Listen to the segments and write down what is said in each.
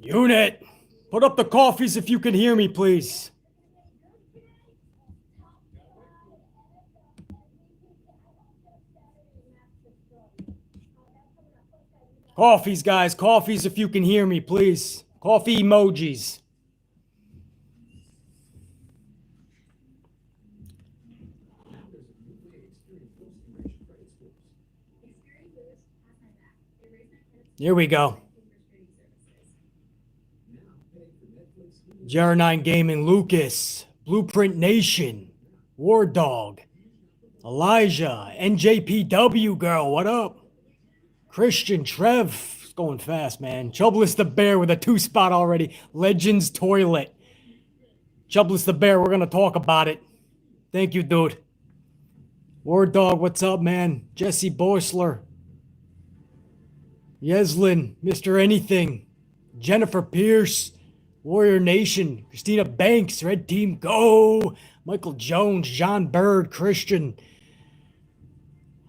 Unit, put up the coffees if you can hear me, please. Coffees, guys. Coffees if you can hear me, please. Coffee emojis. Here we go. JR9 Gaming, Lucas, Blueprint Nation, War Dog, Elijah, NJPW girl, what up? Christian, Trev, it's going fast, man. Chubless the Bear with a 2-spot already. Legends Toilet. Chubless the Bear, we're going to talk about it. Thank you, dude. War Dog, what's up, man? Jesse Borsler. Yeslin, Mr. Anything. Jennifer Pierce. Warrior Nation. Christina Banks. Red Team Go. Michael Jones. John Bird. Christian.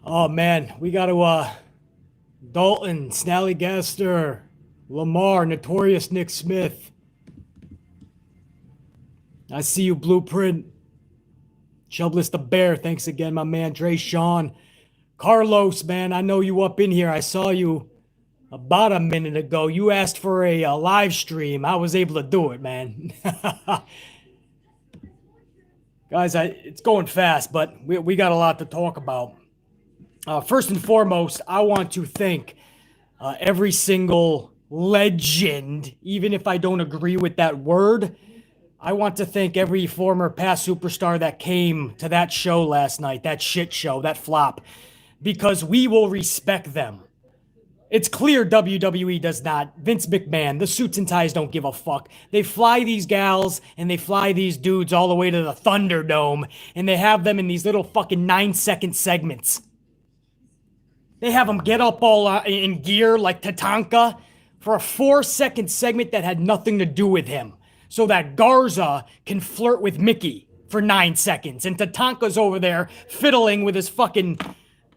Oh, man. We got to... Dalton, Snallygaster, Lamar, Notorious Nick Smith. I see you, Blueprint. Chubless the Bear, thanks again, my man. Dre Sean. Carlos, man, I know you up in here. I saw you about a minute ago. You asked for a live stream. I was able to do it, man. Guys, it's going fast, but we got a lot to talk about. First and foremost, I want to thank every single legend, even if I don't agree with that word. I want to thank every former past superstar that came to that show last night, that shit show, that flop, because we will respect them. It's clear WWE does not. Vince McMahon, the suits and ties don't give a fuck. They fly these gals and they fly these dudes all the way to the Thunderdome, and they have them in these little fucking 9-second segments. They have him get up all in gear like Tatanka for a 4-second segment that had nothing to do with him. So that Garza can flirt with Mickey for 9 seconds. And Tatanka's over there fiddling with his fucking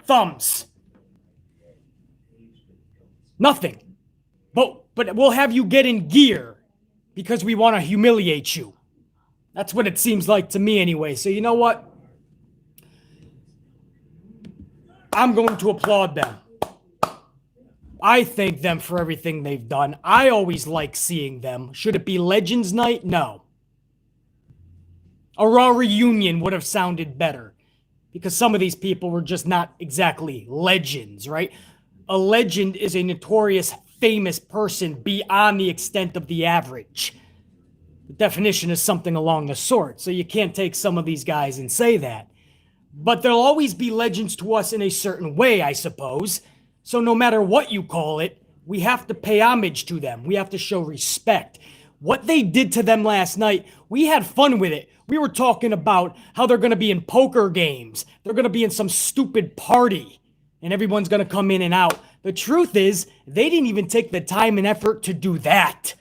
thumbs. Nothing. But we'll have you get in gear because we want to humiliate you. That's what it seems like to me anyway. So you know what? I'm going to applaud them. I thank them for everything they've done. I always like seeing them. Should it be Legends Night? No. A Raw reunion would have sounded better because some of these people were just not exactly legends, right? A legend is a notorious, famous person beyond the extent of the average. The definition is something along the sort, so you can't take some of these guys and say that. But they'll always be legends to us in a certain way, I suppose. So no matter what you call it, we have to pay homage to them. We have to show respect. What they did to them last night, we had fun with it. We were talking about how they're going to be in poker games. They're going to be in some stupid party. And everyone's going to come in and out. The truth is, they didn't even take the time and effort to do that.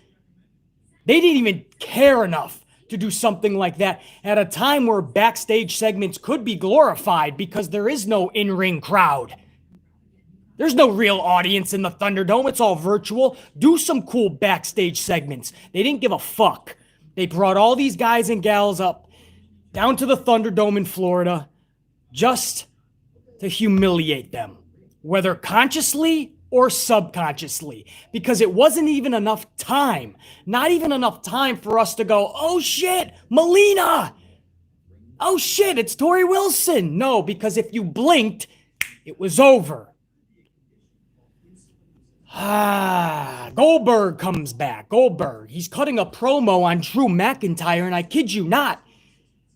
They didn't even care enough to do something like that at a time where backstage segments could be glorified because there is no in-ring crowd. There's no real audience in the Thunderdome. It's all virtual. Do some cool backstage segments. They didn't give a fuck. They brought all these guys and gals up down to the Thunderdome in Florida just to humiliate them, whether consciously or subconsciously, because it wasn't even enough time. Not even enough time for us to go, oh shit, Melina. Oh shit, it's Tori Wilson. No, because if you blinked, it was over. Goldberg comes back. Goldberg, he's cutting a promo on Drew McIntyre, and I kid you not,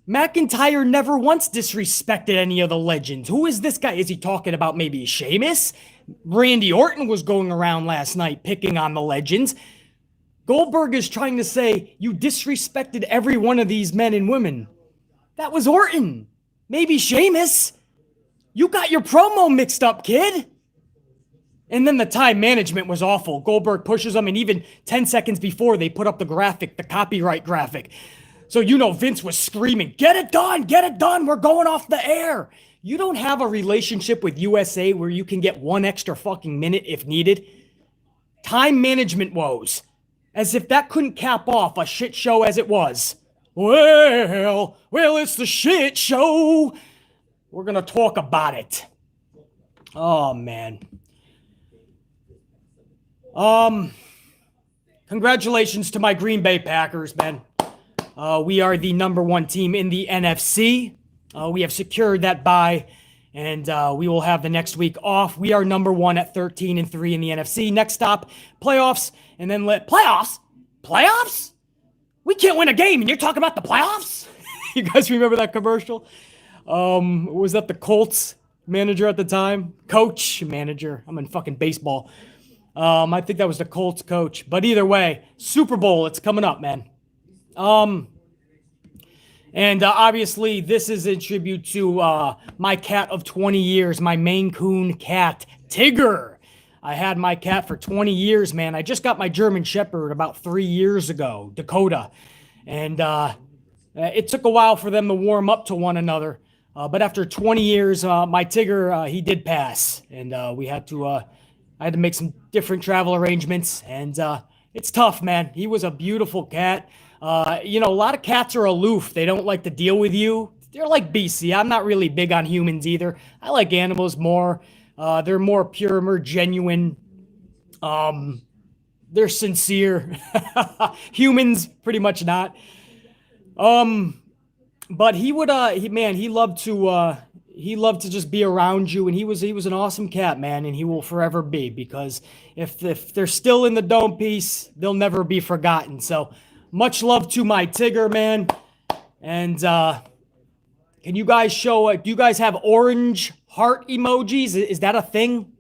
McIntyre never once disrespected any of the legends. Who is this guy? Is he talking about maybe Sheamus? Randy Orton was going around last night picking on the legends. Goldberg is trying to say, you disrespected every one of these men and women. That was Orton. Maybe Sheamus. You got your promo mixed up, kid. And then the time management was awful. Goldberg pushes them, and even 10 seconds before, they put up the graphic, the copyright graphic. So, you know, Vince was screaming, get it done, we're going off the air. You don't have a relationship with USA where you can get one extra fucking minute if needed. Time management woes. As if that couldn't cap off a shit show as it was. Well, it's the shit show. We're going to talk about it. Oh, man. Congratulations to my Green Bay Packers, man. We are the #1 team in the NFC. We have secured that bye, and we will have the next week off. We are #1 at 13-3 in the NFC. Next stop, playoffs, and then playoffs? Playoffs? We can't win a game, and you're talking about the playoffs? You guys remember that commercial? Was that the Colts manager at the time? Coach, manager. I'm in fucking baseball. I think that was the Colts coach. But either way, Super Bowl, it's coming up, man. And obviously, this is in tribute to my cat of 20 years, my Maine Coon cat, Tigger. I had my cat for 20 years, man. I just got my German Shepherd about 3 years ago, Dakota. And it took a while for them to warm up to one another. But after 20 years, my Tigger, he did pass. And I had to make some different travel arrangements. And it's tough, man. He was a beautiful cat. A lot of cats are aloof. They don't like to deal with you. They're like BC. I'm not really big on humans either. I like animals more. They're more pure, more genuine. They're sincere. Humans, pretty much not. But he would, he loved to just be around you, and he was an awesome cat, man, and he will forever be, because if they're still in the dome piece, they'll never be forgotten. So much love to my Tigger, man. And can you guys do you guys have orange heart emojis? Is that a thing?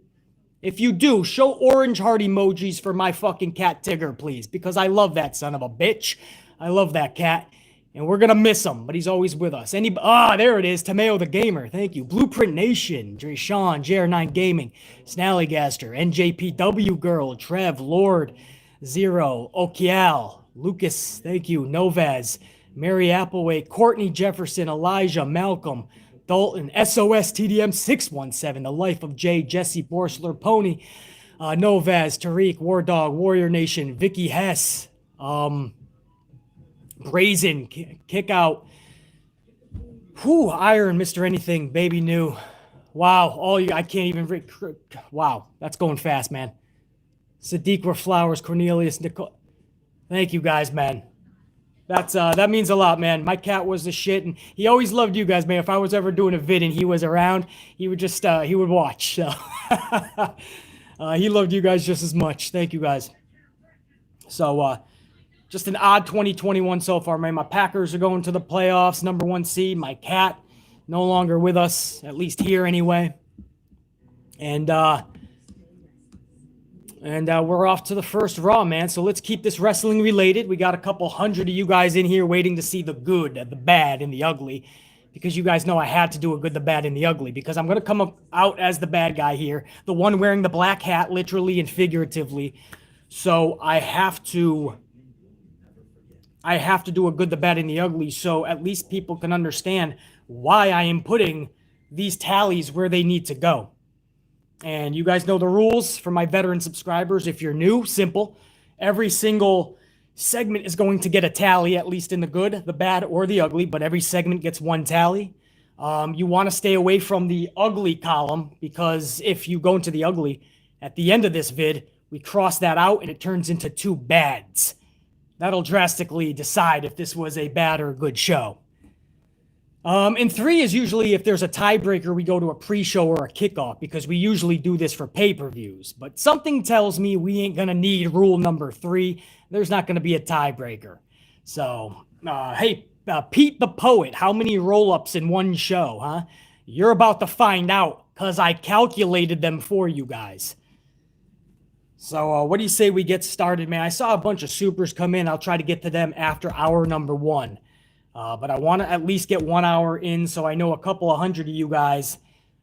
If you do, show orange heart emojis for my fucking cat Tigger, please, because I love that son of a bitch. I love that cat. And we're going to miss him, but he's always with us. There it is. Tameo the Gamer. Thank you. Blueprint Nation. Dre Sean, JR9 Gaming. Snallygaster. NJPW Girl. Trev. Lord. Zero. Okial. Lucas. Thank you. Novaz. Mary Appleway. Courtney Jefferson. Elijah. Malcolm. Dalton. SOS TDM 617. The Life of Jay. Jesse Borsler. Pony. Novaz. Tariq. War Dog. Warrior Nation. Vicky Hess. Brazen, kick out. Iron, Mr. Anything, Baby New. Wow, I can't even. Wow, that's going fast, man. Sadiq Flowers, Cornelius, Nicole. Thank you guys, man. That means a lot, man. My cat was the shit, and he always loved you guys, man. If I was ever doing a vid and he was around, he would just he would watch. So he loved you guys just as much. Thank you guys. So just an odd 2021 so far, man. My Packers are going to the playoffs, #1 seed. My cat no longer with us, at least here anyway. And we're off to the first Raw, man. So let's keep this wrestling related. We got a couple hundred of you guys in here waiting to see the good, the bad, and the ugly. Because you guys know I had to do a good, the bad, and the ugly. Because I'm going to come out as the bad guy here. The one wearing the black hat, literally and figuratively. So I have to do a good, the bad, and the ugly, so at least people can understand why I am putting these tallies where they need to go. And you guys know the rules for my veteran subscribers. If you're new, simple. Every single segment is going to get a tally, at least in the good, the bad, or the ugly, but every segment gets one tally. You want to stay away from the ugly column, because if you go into the ugly, at the end of this vid, we cross that out and it turns into two bads. That'll drastically decide if this was a bad or a good show. And 3 is usually if there's a tiebreaker, we go to a pre-show or a kickoff, because we usually do this for pay-per-views. But something tells me we ain't going to need rule number 3. There's not going to be a tiebreaker. So, hey, Pete the Poet, how many roll-ups in one show, huh? You're about to find out, because I calculated them for you guys. So what do you say we get started, man? I saw a bunch of supers come in. I'll try to get to them after hour number 1. But I want to at least get 1 hour in, so I know a couple of hundred of you guys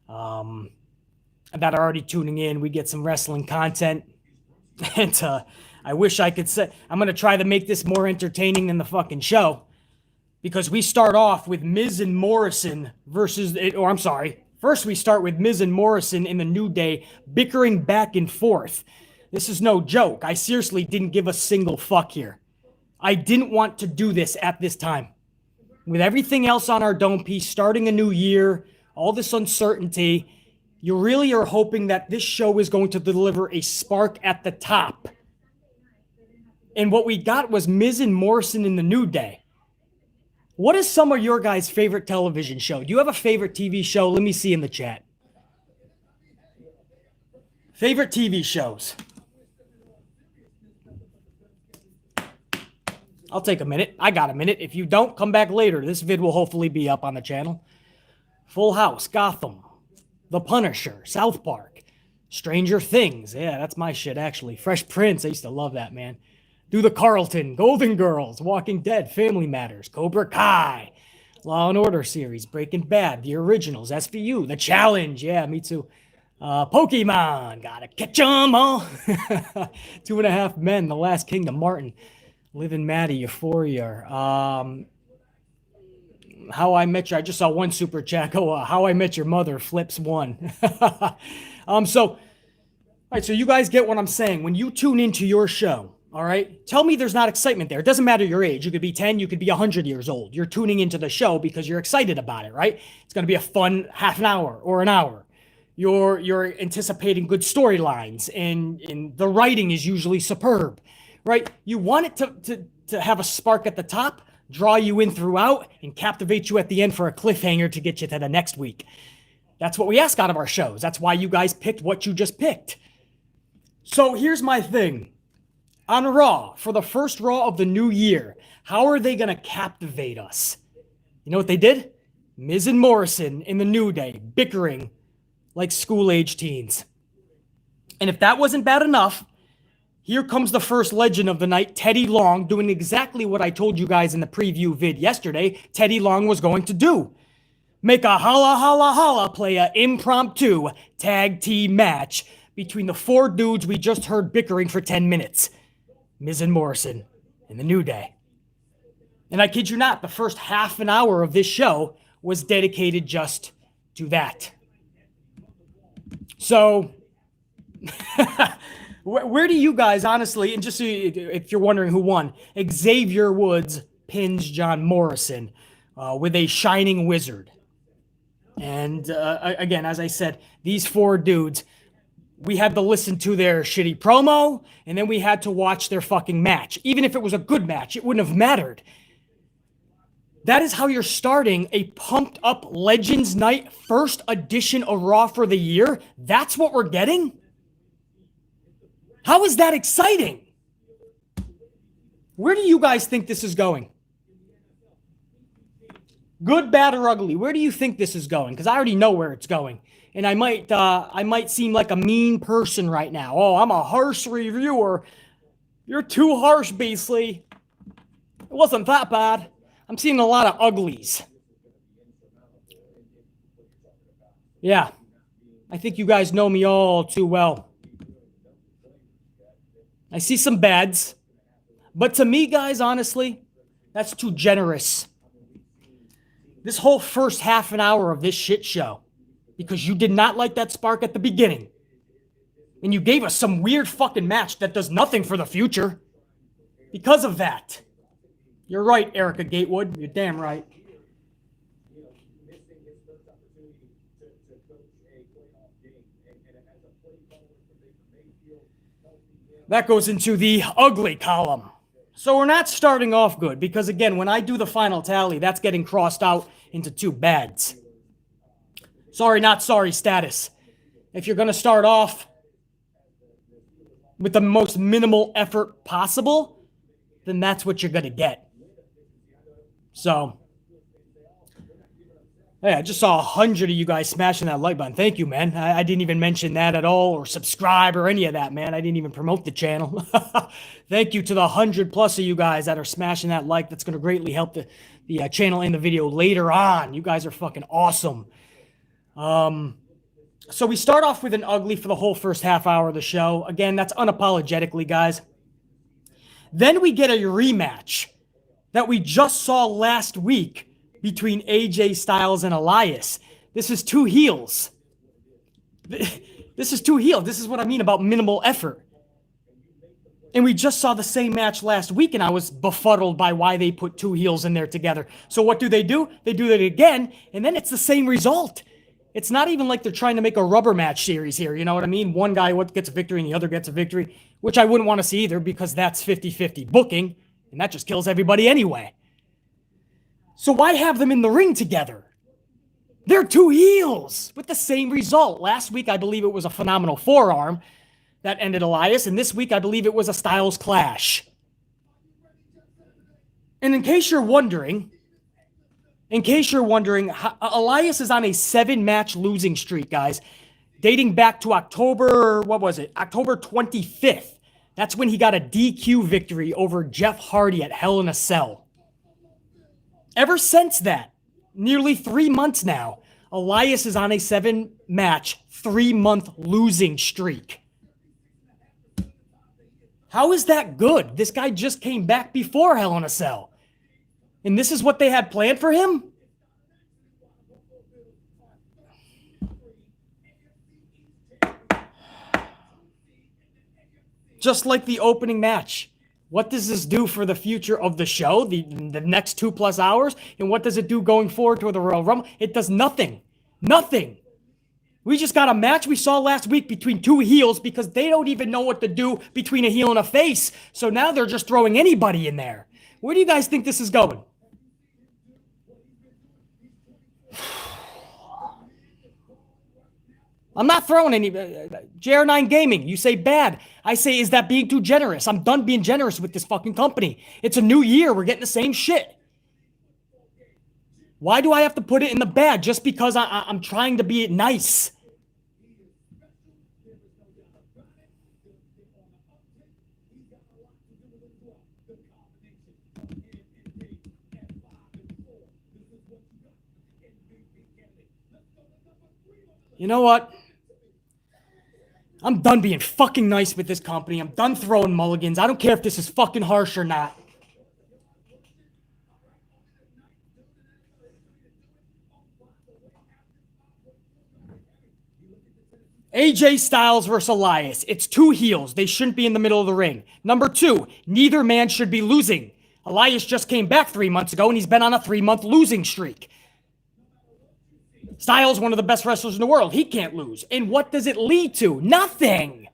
that are already tuning in. We get some wrestling content. And I wish I could say, I'm going to try to make this more entertaining than the fucking show. Because we start off with Miz and Morrison versus, First, we start with Miz and Morrison in the New Day bickering back and forth. This is no joke. I seriously didn't give a single fuck here. I didn't want to do this at this time. With everything else on our dome piece, starting a new year, all this uncertainty, you really are hoping that this show is going to deliver a spark at the top. And what we got was Miz and Morrison in the New Day. What is some of your guys' favorite television show? Do you have a favorite TV show? Let me see in the chat. Favorite TV shows. I'll take a minute. I got a minute. If you don't, come back later. This vid will hopefully be up on the channel. Full House, Gotham, The Punisher, South Park, Stranger Things. Yeah, that's my shit, actually. Fresh Prince. I used to love that, man. Do the Carlton, Golden Girls, Walking Dead, Family Matters, Cobra Kai, Law and Order series, Breaking Bad, The Originals, SVU, The Challenge. Yeah, me too. Pokemon, gotta catch 'em all. 2.5 Men, The Last Kingdom, Martin. Liv and Maddie, Euphoria. How I Met Your... I just saw one super chat go, How I Met Your Mother, Flips 1. So you guys get what I'm saying. When you tune into your show, all right, tell me there's not excitement there. It doesn't matter your age. You could be 10, you could be 100 years old. You're tuning into the show because you're excited about it, right? It's going to be a fun half an hour or an hour. You're anticipating good storylines, and the writing is usually superb. Right? You want it to have a spark at the top, draw you in throughout, and captivate you at the end for a cliffhanger to get you to the next week. That's what we ask out of our shows. That's why you guys picked what you just picked. So here's my thing. On Raw, for the first Raw of the new year, how are they going to captivate us? You know what they did? Miz and Morrison in the New Day, bickering like school-age teens. And if that wasn't bad enough, here comes the first legend of the night, Teddy Long, doing exactly what I told you guys in the preview vid yesterday Teddy Long was going to do. Make a holla, holla, holla, play a impromptu tag team match between the 4 dudes we just heard bickering for 10 minutes. Miz and Morrison in the New Day. And I kid you not, the first half an hour of this show was dedicated just to that. So... Where do you guys, honestly, and just so if you're wondering who won, Xavier Woods pins John Morrison with a shining wizard. And again, as I said, these 4 dudes, we had to listen to their shitty promo, and then we had to watch their fucking match. Even if it was a good match, it wouldn't have mattered. That is how you're starting a pumped up Legends Night first edition of Raw for the year. That's what we're getting? How is that exciting? Where do you guys think this is going? Good, bad, or ugly? Where do you think this is going? Because I already know where it's going. And I might seem like a mean person right now. Oh, I'm a harsh reviewer. You're too harsh, Beasley. It wasn't that bad. I'm seeing a lot of uglies. Yeah. I think you guys know me all too well. I see some bads. But to me, guys, honestly, that's too generous. This whole first half an hour of this shit show, because you did not like that spark at the beginning, and you gave us some weird fucking match that does nothing for the future. Because of that. You're right, Erica Gatewood. You're damn right. That goes into the ugly column. So we're not starting off good because, again, when I do the final tally, that's getting crossed out into 2 bads. Sorry, not sorry status. If you're going to start off with the most minimal effort possible, then that's what you're going to get. So, hey, I just saw 100 of you guys smashing that like button. Thank you, man. I didn't even mention that at all or subscribe or any of that, man. I didn't even promote the channel. Thank you to the 100 plus of you guys that are smashing that like. That's going to greatly help the channel and the video later on. You guys are fucking awesome. So we start off with an ugly for the whole first half hour of the show. Again, that's unapologetically, guys. Then we get a rematch that we just saw last week between AJ Styles and Elias. This is two heels. This is two heels. This is what I mean about minimal effort. And we just saw the same match last week, and I was befuddled by why they put two heels in there together. So what do? They do it again, and then it's the same result. It's not even like they're trying to make a rubber match series here. You know what I mean? One guy gets a victory and the other gets a victory, which I wouldn't want to see either because that's 50-50 booking, and that just kills everybody anyway. So why have them in the ring together? They're two heels with the same result. Last week, I believe it was a phenomenal forearm that ended Elias, and this week, I believe it was a Styles Clash. And in case you're wondering, Elias is on a 7-match losing streak, guys, dating back to October 25th. That's when he got a DQ victory over Jeff Hardy at Hell in a Cell. Ever since that, nearly 3 months now, Elias is on a 7-match, 3-month losing streak. How is that good? This guy just came back before Hell in a Cell. And this is what they had planned for him? Just like the opening match. What does this do for the future of the show, the next 2+ hours? And what does it do going forward to the Royal Rumble? It does nothing. Nothing. We just got a match we saw last week between two heels because they don't even know what to do between a heel and a face. So now they're just throwing anybody in there. Where do you guys think this is going? I'm not throwing any... JR9 Gaming, you say bad. I say, is that being too generous? I'm done being generous with this fucking company. It's a new year. We're getting the same shit. Why do I have to put it in the bad just because I'm trying to be nice? You know what? I'm done being fucking nice with this company. I'm done throwing mulligans. I don't care if this is fucking harsh or not. AJ Styles versus Elias. It's two heels. They shouldn't be in the middle of the ring. Number 2, neither man should be losing. Elias just came back 3 months ago, and he's been on a 3-month losing streak. Styles, one of the best wrestlers in the world. He can't lose. And what does it lead to? Nothing.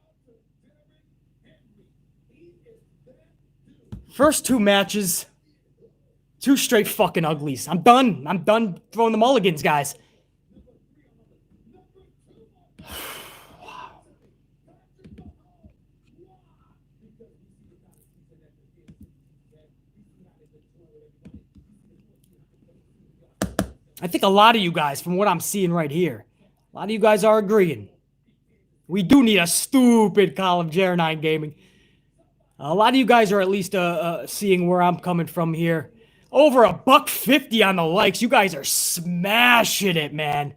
First 2 matches, 2 straight fucking uglies. I'm done. I'm done throwing the mulligans, guys. I think a lot of you guys, from what I'm seeing right here, a lot of you guys are agreeing. We do need a stupid column, JR9 Gaming. A lot of you guys are at least seeing where I'm coming from here. Over $150 on the likes. You guys are smashing it, man.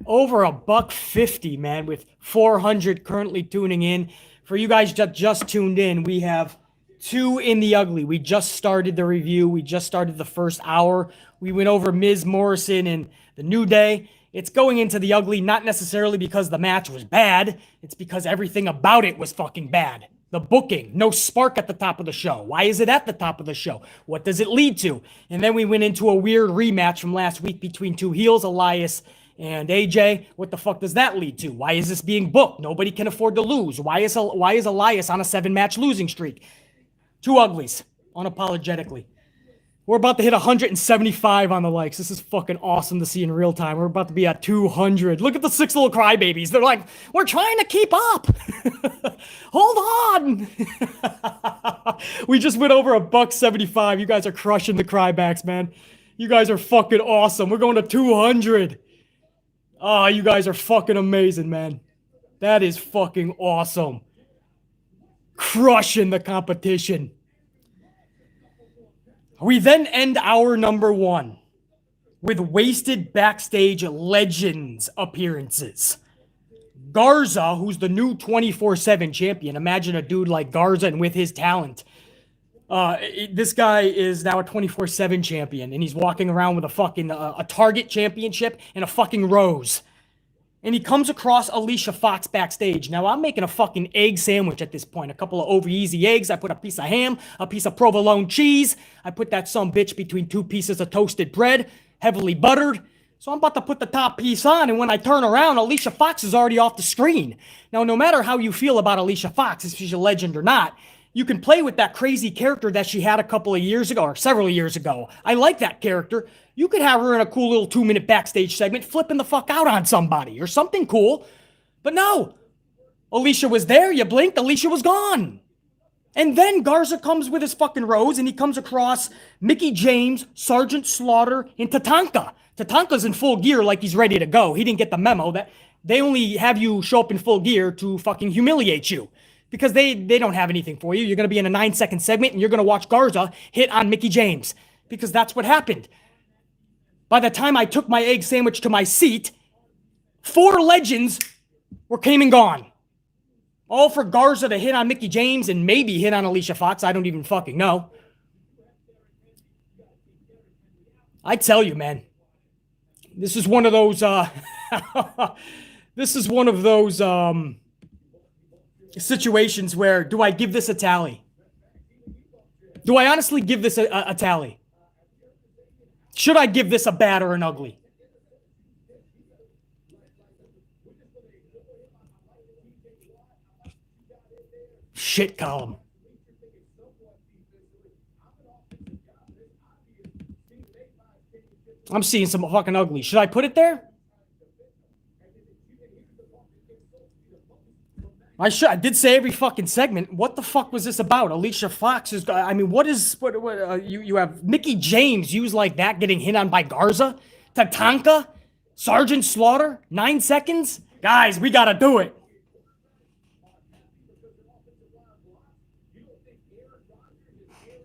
Over $150, man, with 400 currently tuning in. For you guys that just tuned in, we have 2 in the ugly. We just started the review. We just started the first hour. We went over Miz, Morrison, and the New Day. It's going into the ugly, not necessarily because the match was bad. It's because everything about it was fucking bad. The booking, no spark at the top of the show. Why is it at the top of the show? What does it lead to? And then we went into a weird rematch from last week between 2 heels, Elias and AJ. What the fuck does that lead to? Why is this being booked? Nobody can afford to lose. Why is Elias on a 7-match losing streak? 2 uglies, unapologetically. We're about to hit 175 on the likes. This is fucking awesome to see in real time. We're about to be at 200. Look at the 6 little crybabies. They're like, we're trying to keep up. Hold on. We just went over $175. You guys are crushing the crybacks, man. You guys are fucking awesome. We're going to 200. Oh, you guys are fucking amazing, man. That is fucking awesome. Crushing the competition. We then end hour number 1 with wasted backstage legends appearances. Garza, who's the new 24/7 champion. Imagine a dude like Garza and with his talent. This guy is now a 24/7 champion, and he's walking around with a fucking a Target championship and a fucking rose. And he comes across Alicia Fox backstage. Now, I'm making a fucking egg sandwich at this point. A couple of over easy eggs. I put a piece of ham, a piece of provolone cheese. I put that some bitch between 2 pieces of toasted bread, heavily buttered. So I'm about to put the top piece on, and when I turn around, Alicia Fox is already off the screen. Now, no matter how you feel about Alicia Fox, if she's a legend or not, you can play with that crazy character that she had a couple of years ago, or several years ago. I like that character. You could have her in a cool little 2-minute backstage segment flipping the fuck out on somebody or something cool. But no, Alicia was there, you blinked, Alicia was gone. And then Garza comes with his fucking rose, and he comes across Mickie James, Sergeant Slaughter, and Tatanka. Tatanka's in full gear like he's ready to go. He didn't get the memo that they only have you show up in full gear to fucking humiliate you. Because they don't have anything for you. You're going to be in a 9-second segment, and you're going to watch Garza hit on Mickie James. Because that's what happened. By the time I took my egg sandwich to my seat, 4 legends came and gone. All for Garza to hit on Mickie James and maybe hit on Alicia Fox. I don't even fucking know. I tell you, man. This is one of those, situations where, do I give this a tally? Do I honestly give this a tally? Should I give this a bad or an ugly? Shit column. I'm seeing some fucking ugly. Should I put it there? I should. I did say every fucking segment. What the fuck was this about? Alicia Fox is. I mean, what you have Mickie James used like that getting hit on by Garza, Tatanka, Sergeant Slaughter, 9 seconds. Guys, we gotta do it.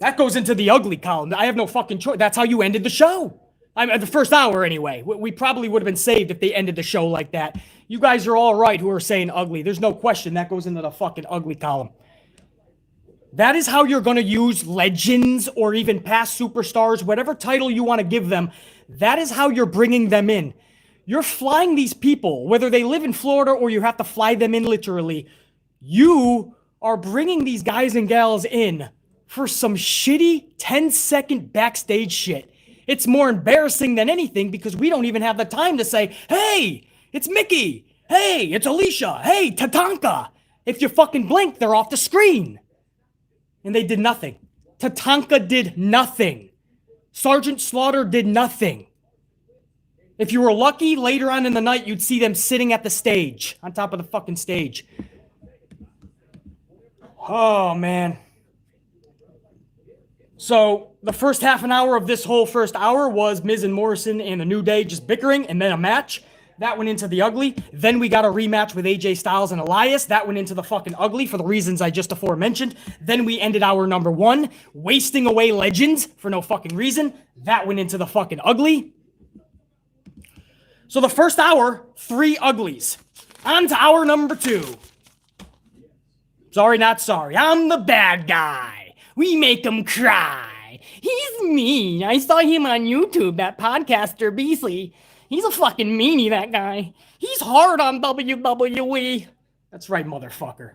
That goes into the ugly column. I have no fucking choice. That's how you ended the show. I mean, the first hour anyway. We probably would have been saved if they ended the show like that. You guys are all right who are saying ugly. There's no question that goes into the fucking ugly column. That is how you're going to use legends or even past superstars, whatever title you want to give them. That is how you're bringing them in. You're flying these people, whether they live in Florida or you have to fly them in literally. You are bringing these guys and gals in for some shitty 10-second backstage shit. It's more embarrassing than anything because we don't even have the time to say, hey, it's Mickie. Hey, it's Alicia. Hey, Tatanka. If you fucking blink, they're off the screen. And they did nothing. Tatanka did nothing. Sergeant Slaughter did nothing. If you were lucky, later on in the night, you'd see them sitting at the stage, on top of the fucking stage. Oh, man. So the first half an hour of this whole first hour was Miz and Morrison and the New Day just bickering and then a match. That went into the ugly. Then we got a rematch with AJ Styles and Elias. That went into the fucking ugly for the reasons I just aforementioned. Then we ended hour number 1, wasting away legends for no fucking reason. That went into the fucking ugly. So the first hour, 3 uglies. On to hour number 2. Sorry, not sorry. I'm the bad guy. We make him cry. He's mean. I saw him on YouTube, that podcaster Beasley. He's a fucking meanie, that guy. He's hard on WWE. That's right, motherfucker.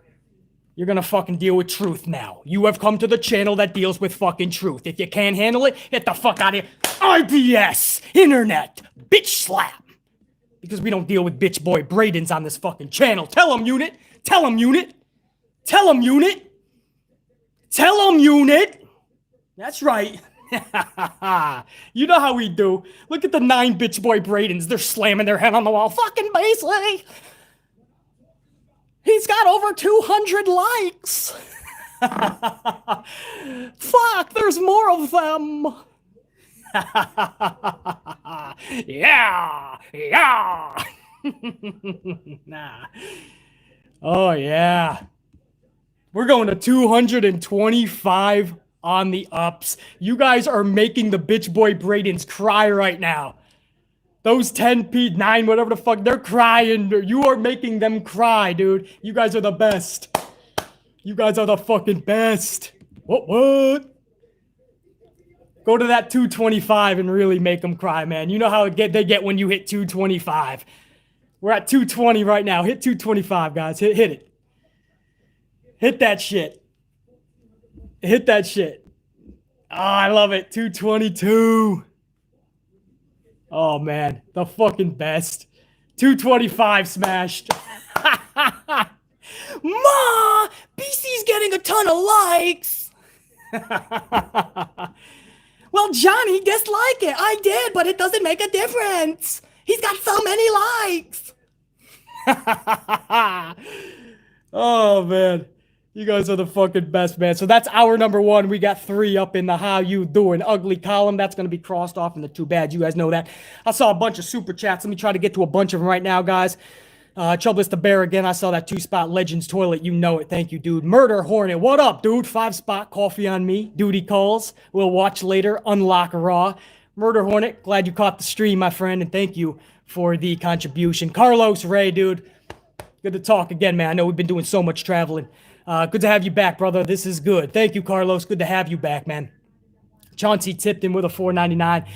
You're gonna fucking deal with truth now. You have come to the channel that deals with fucking truth. If you can't handle it, get the fuck out of here. IBS, internet, bitch slap. Because we don't deal with bitch boy Bradens on this fucking channel. Tell him, unit. Tell him, unit. Tell him, unit. Tell him, unit. That's right. You know how we do. Look at the 9 bitch boy Bradens. They're slamming their head on the wall. Fucking Basley. He's got over 200 likes. Fuck, there's more of them. Yeah. Yeah. Nah. Oh, yeah. We're going to 225 on the ups. You guys are making the bitch boy Bradens cry right now. Those 10 9, whatever the fuck, they're crying. You are making them cry, dude. You guys are the best. You guys are the fucking best. What? Go to that 225 and really make them cry, man. You know how they get when you hit 225. We're at 220 right now. Hit 225, guys. Hit it. Hit that shit. Hit that shit. Oh, I love it. 222. Oh, man. The fucking best. 225 smashed. Ma! BC's getting a ton of likes. Well, Johnny disliked it. I did, but it doesn't make a difference. He's got so many likes. Oh, man. You guys are the fucking best, man. So that's our number one. We got 3 up in the how you doing ugly column. That's going to be crossed off in the too bad. You guys know that. I saw a bunch of super chats. Let me try to get to a bunch of them right now, guys. Chubless the Bear again. I saw that 2-spot Legends toilet. You know it. Thank you, dude. Murder Hornet. What up, dude? 5-spot coffee on me. Duty calls. We'll watch later. Unlock Raw. Murder Hornet. Glad you caught the stream, my friend. And thank you for the contribution. Carlos Ray, dude. Good to talk again, man. I know we've been doing so much traveling. Good to have you back, brother. This is good. Thank you, Carlos. Good to have you back, man. Chauncey tipped in with a $4.99.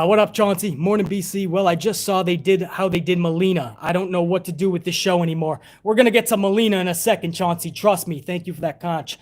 What up, Chauncey? Morning, BC. Well, I just saw how they did Melina. I don't know what to do with this show anymore. We're going to get to Melina in a second, Chauncey. Trust me. Thank you for that conch.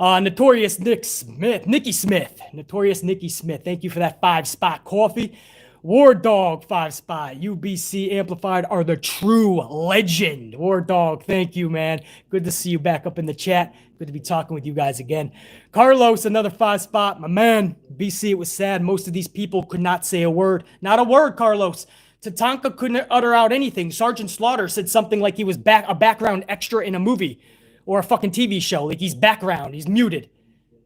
Notorious Nicky Smith. Notorious Nicky Smith. Thank you for that 5-spot coffee. War Dog 5-spot. UBC Amplified are the true legend. War Dog, thank you, man. Good to see you back up in the chat. Good to be talking with you guys again. Carlos, another 5-spot. My man, BC, it was sad. Most of these people could not say a word. Not a word, Carlos. Tatanka couldn't utter out anything. Sergeant Slaughter said something like he was a background extra in a movie or a fucking TV show. Like he's background. He's muted.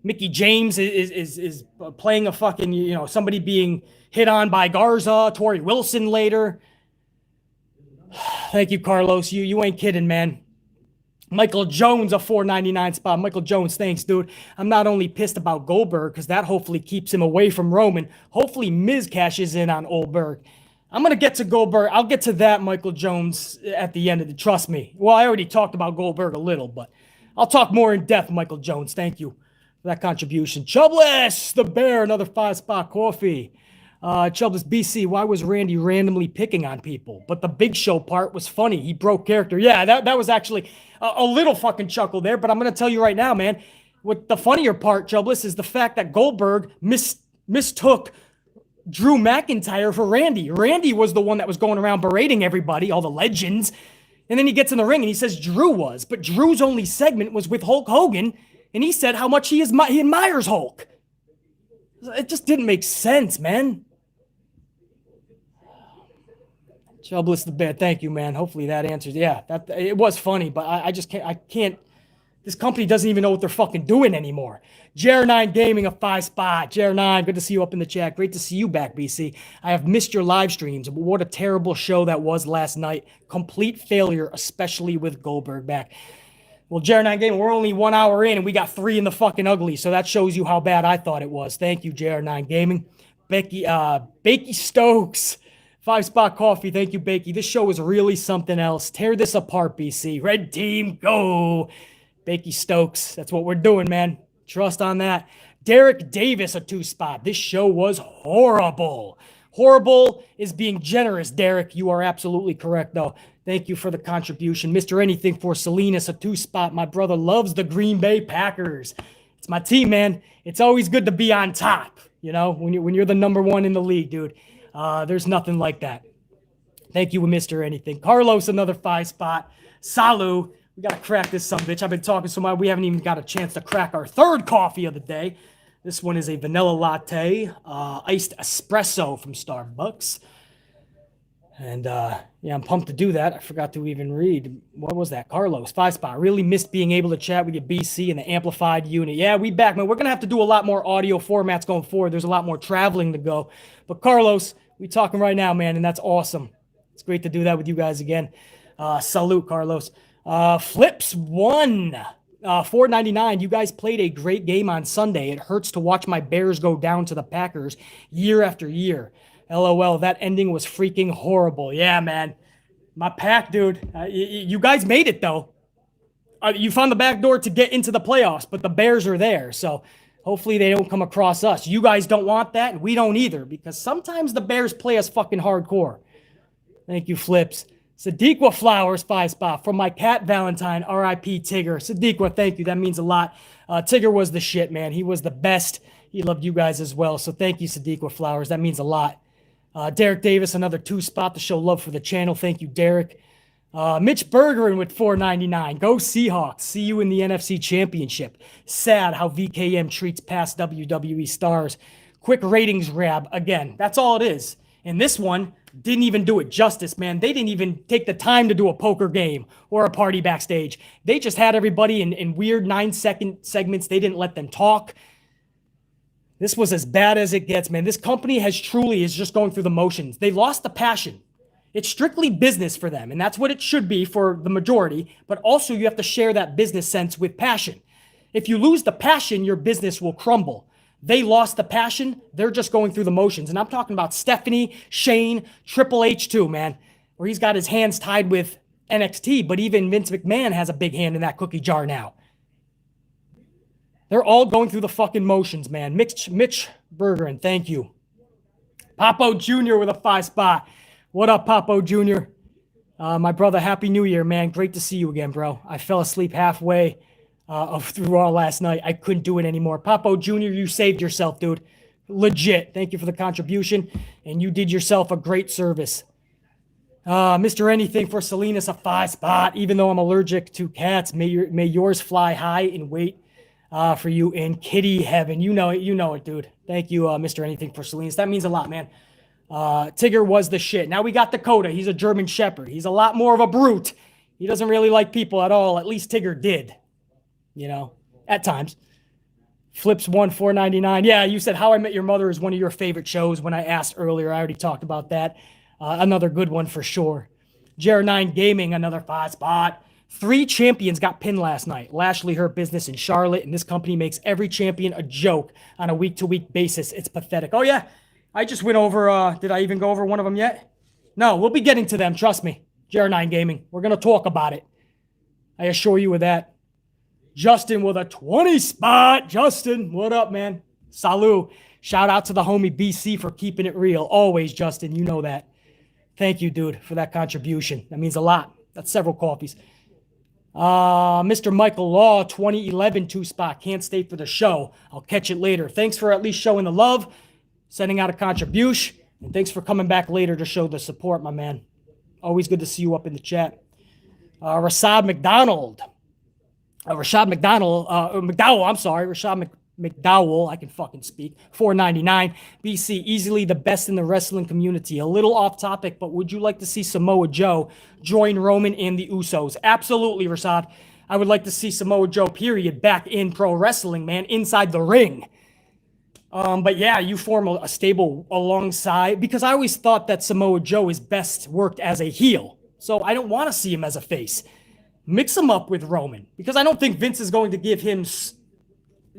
Mickey James is playing a fucking, somebody being hit on by Garza, Tori Wilson later. Thank you, Carlos. You ain't kidding, man. Michael Jones, a $4.99 spot. Michael Jones, thanks, dude. I'm not only pissed about Goldberg, because that hopefully keeps him away from Roman. Hopefully Miz cashes in on Goldberg. I'm going to get to Goldberg. I'll get to that, Michael Jones, at the end of the, trust me. Well, I already talked about Goldberg a little, but I'll talk more in depth, Michael Jones. Thank you for that contribution. Chubless, the Bear, another 5-spot coffee. Chubless BC, why was Randy randomly picking on people? But the Big Show part was funny. He broke character. Yeah, that was actually a little fucking chuckle there, but I'm going to tell you right now, man, what the funnier part, Chubless, is the fact that Goldberg mistook Drew McIntyre for Randy. Randy was the one that was going around berating everybody, all the legends, and then he gets in the ring and he says Drew was, but Drew's only segment was with Hulk Hogan, and he said how much he admires Hulk. It just didn't make sense, man. Chubless the Bear, thank you, man. Hopefully that answers. Yeah, it was funny, but I just can't. This company doesn't even know what they're fucking doing anymore. JR9 Gaming, a 5-spot. JR9, good to see you up in the chat. Great to see you back, BC. I have missed your live streams, but what a terrible show that was last night. Complete failure, especially with Goldberg back. Well, JR9 Gaming, we're only 1 hour in, and we got 3 in the fucking ugly, so that shows you how bad I thought it was. Thank you, JR9 Gaming. Bakey Stokes. 5-spot coffee. Thank you, Bakey. This show is really something else. Tear this apart, BC. Red team, go. Bakey Stokes. That's what we're doing, man. Trust on that. Derek Davis, a 2-spot. This show was horrible. Horrible is being generous, Derek. You are absolutely correct, though. Thank you for the contribution. Mr. Anything for Salinas, a 2-spot. My brother loves the Green Bay Packers. It's my team, man. It's always good to be on top, when you're the number 1 in the league, dude. There's nothing like that. Thank you, Mr. Anything. Carlos, another 5-spot. Salu, we got to crack this sumbitch. I've been talking so much, we haven't even got a chance to crack our 3rd coffee of the day. This one is a vanilla latte, iced espresso from Starbucks. And, I'm pumped to do that. I forgot to even read. What was that? Carlos, 5-spot. Really missed being able to chat with you, BC, and the amplified unit. Yeah, we back, man. We're going to have to do a lot more audio formats going forward. There's a lot more traveling to go. But, Carlos, we talking right now, man, and that's awesome. It's great to do that with you guys again. Salute, Carlos. Flips 1. $4.99. You guys played a great game on Sunday. It hurts to watch my Bears go down to the Packers year after year. LOL, that ending was freaking horrible. Yeah, man. My pack, dude. You guys made it, though. You found the back door to get into the playoffs, but the Bears are there. So Hopefully they don't come across us. You guys don't want that, and we don't either, because sometimes the Bears play us fucking hardcore. Thank you, Flips. Sadiqua Flowers, 5 spot. From my cat Valentine, R.I.P. Tigger. Sadiqua, thank you. That means a lot. Tigger was the shit, man. He was the best. He loved you guys as well. So thank you, Sadiqua Flowers. That means a lot. Derek Davis, another 2 spot to show love for the channel. Thank you, Derek. Mitch Bergeron with $4.99. Go Seahawks. See you in the NFC Championship. Sad how VKM treats past WWE stars. Quick ratings grab. Again, that's all it is. And this one didn't even do it justice, man. They didn't even take the time to do a poker game or a party backstage. They just had everybody in weird 9-second segments. They didn't let them talk. This was as bad as it gets, man. This company is just going through the motions. They lost the passion. It's strictly business for them, and that's what it should be for the majority, but also you have to share that business sense with passion. If you lose the passion, your business will crumble. They lost the passion. They're just going through the motions, and I'm talking about Stephanie, Shane, Triple H too, man, where he's got his hands tied with NXT, but even Vince McMahon has a big hand in that cookie jar now. They're all going through the fucking motions, man. Mitch Bergeron, thank you. Papo Jr. with a 5 spot. What up, Papo Jr.? My brother, Happy New Year, man. Great to see you again, bro. I fell asleep halfway through Raw last night. I couldn't do it anymore. Papo Jr., you saved yourself, dude. Legit. Thank you for the contribution, and you did yourself a great service. Mr. Anything for Salinas, a 5 spot. Even though I'm allergic to cats, may yours fly high and wait for you in kitty heaven. You know it, dude. Thank you, Mr. Anything for Salinas. That means a lot, man. Tigger was the shit. Now we got Dakota. He's a German Shepherd. He's a lot more of a brute. He doesn't really like people at all. At least Tigger did, at times. Flips 4.99. Yeah, you said How I Met Your Mother is one of your favorite shows when I asked earlier. I already talked about that. Another good one for sure. JR9 Gaming, another 5 spot. 3 champions got pinned last night. Lashley hurt business in Charlotte, and this company makes every champion a joke on a week-to-week basis. It's pathetic. Oh, yeah. I just went over, did I even go over one of them yet? No, we'll be getting to them, trust me. JR9 Gaming. We're going to talk about it. I assure you of that. Justin with a 20 spot. Justin, what up, man? Salut. Shout out to the homie BC for keeping it real. Always, Justin, you know that. Thank you, dude, for that contribution. That means a lot. That's several coffees. Mr. Michael Law, 2011 2 spot. Can't stay for the show. I'll catch it later. Thanks for at least showing the love. Sending out a contribution, and thanks for coming back later to show the support, my man. Always good to see you up in the chat. Rashad McDowell, I can fucking speak. $4.99. BC, easily the best in the wrestling community. A little off topic, but would you like to see Samoa Joe join Roman and the Usos? Absolutely, Rashad. I would like to see Samoa Joe, period, back in pro wrestling, man, inside the ring. But yeah, you form a stable alongside, because I always thought that Samoa Joe is best worked as a heel. So I don't want to see him as a face. Mix him up with Roman, because I don't think Vince is going to give him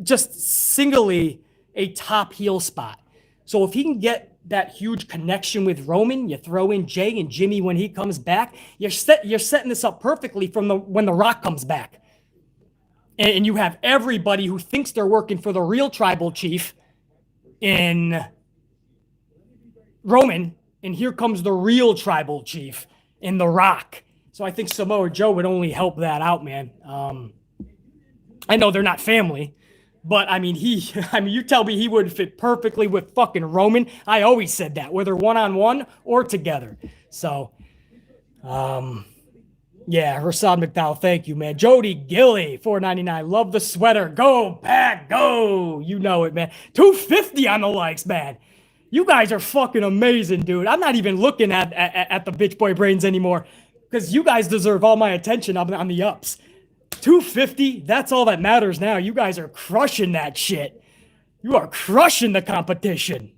just singly a top heel spot. So if he can get that huge connection with Roman, you throw in Jay and Jimmy when he comes back, you're setting this up perfectly from when The Rock comes back. And you have everybody who thinks they're working for the real tribal chief in Roman, and here comes the real tribal chief in The Rock. So I think Samoa Joe would only help that out, man. I know they're not family, but I mean, you tell me he would fit perfectly with fucking Roman. I always said that, whether one-on-one or together. So, yeah, Rasad McDowell, thank you, man. Jody Gilly, $4.99. Love the sweater. Go, Pack, go. You know it, man. $2.50 on the likes, man. You guys are fucking amazing, dude. I'm not even looking at the bitch boy brains anymore, because you guys deserve all my attention on the ups. $2.50, that's all that matters now. You guys are crushing that shit. You are crushing the competition.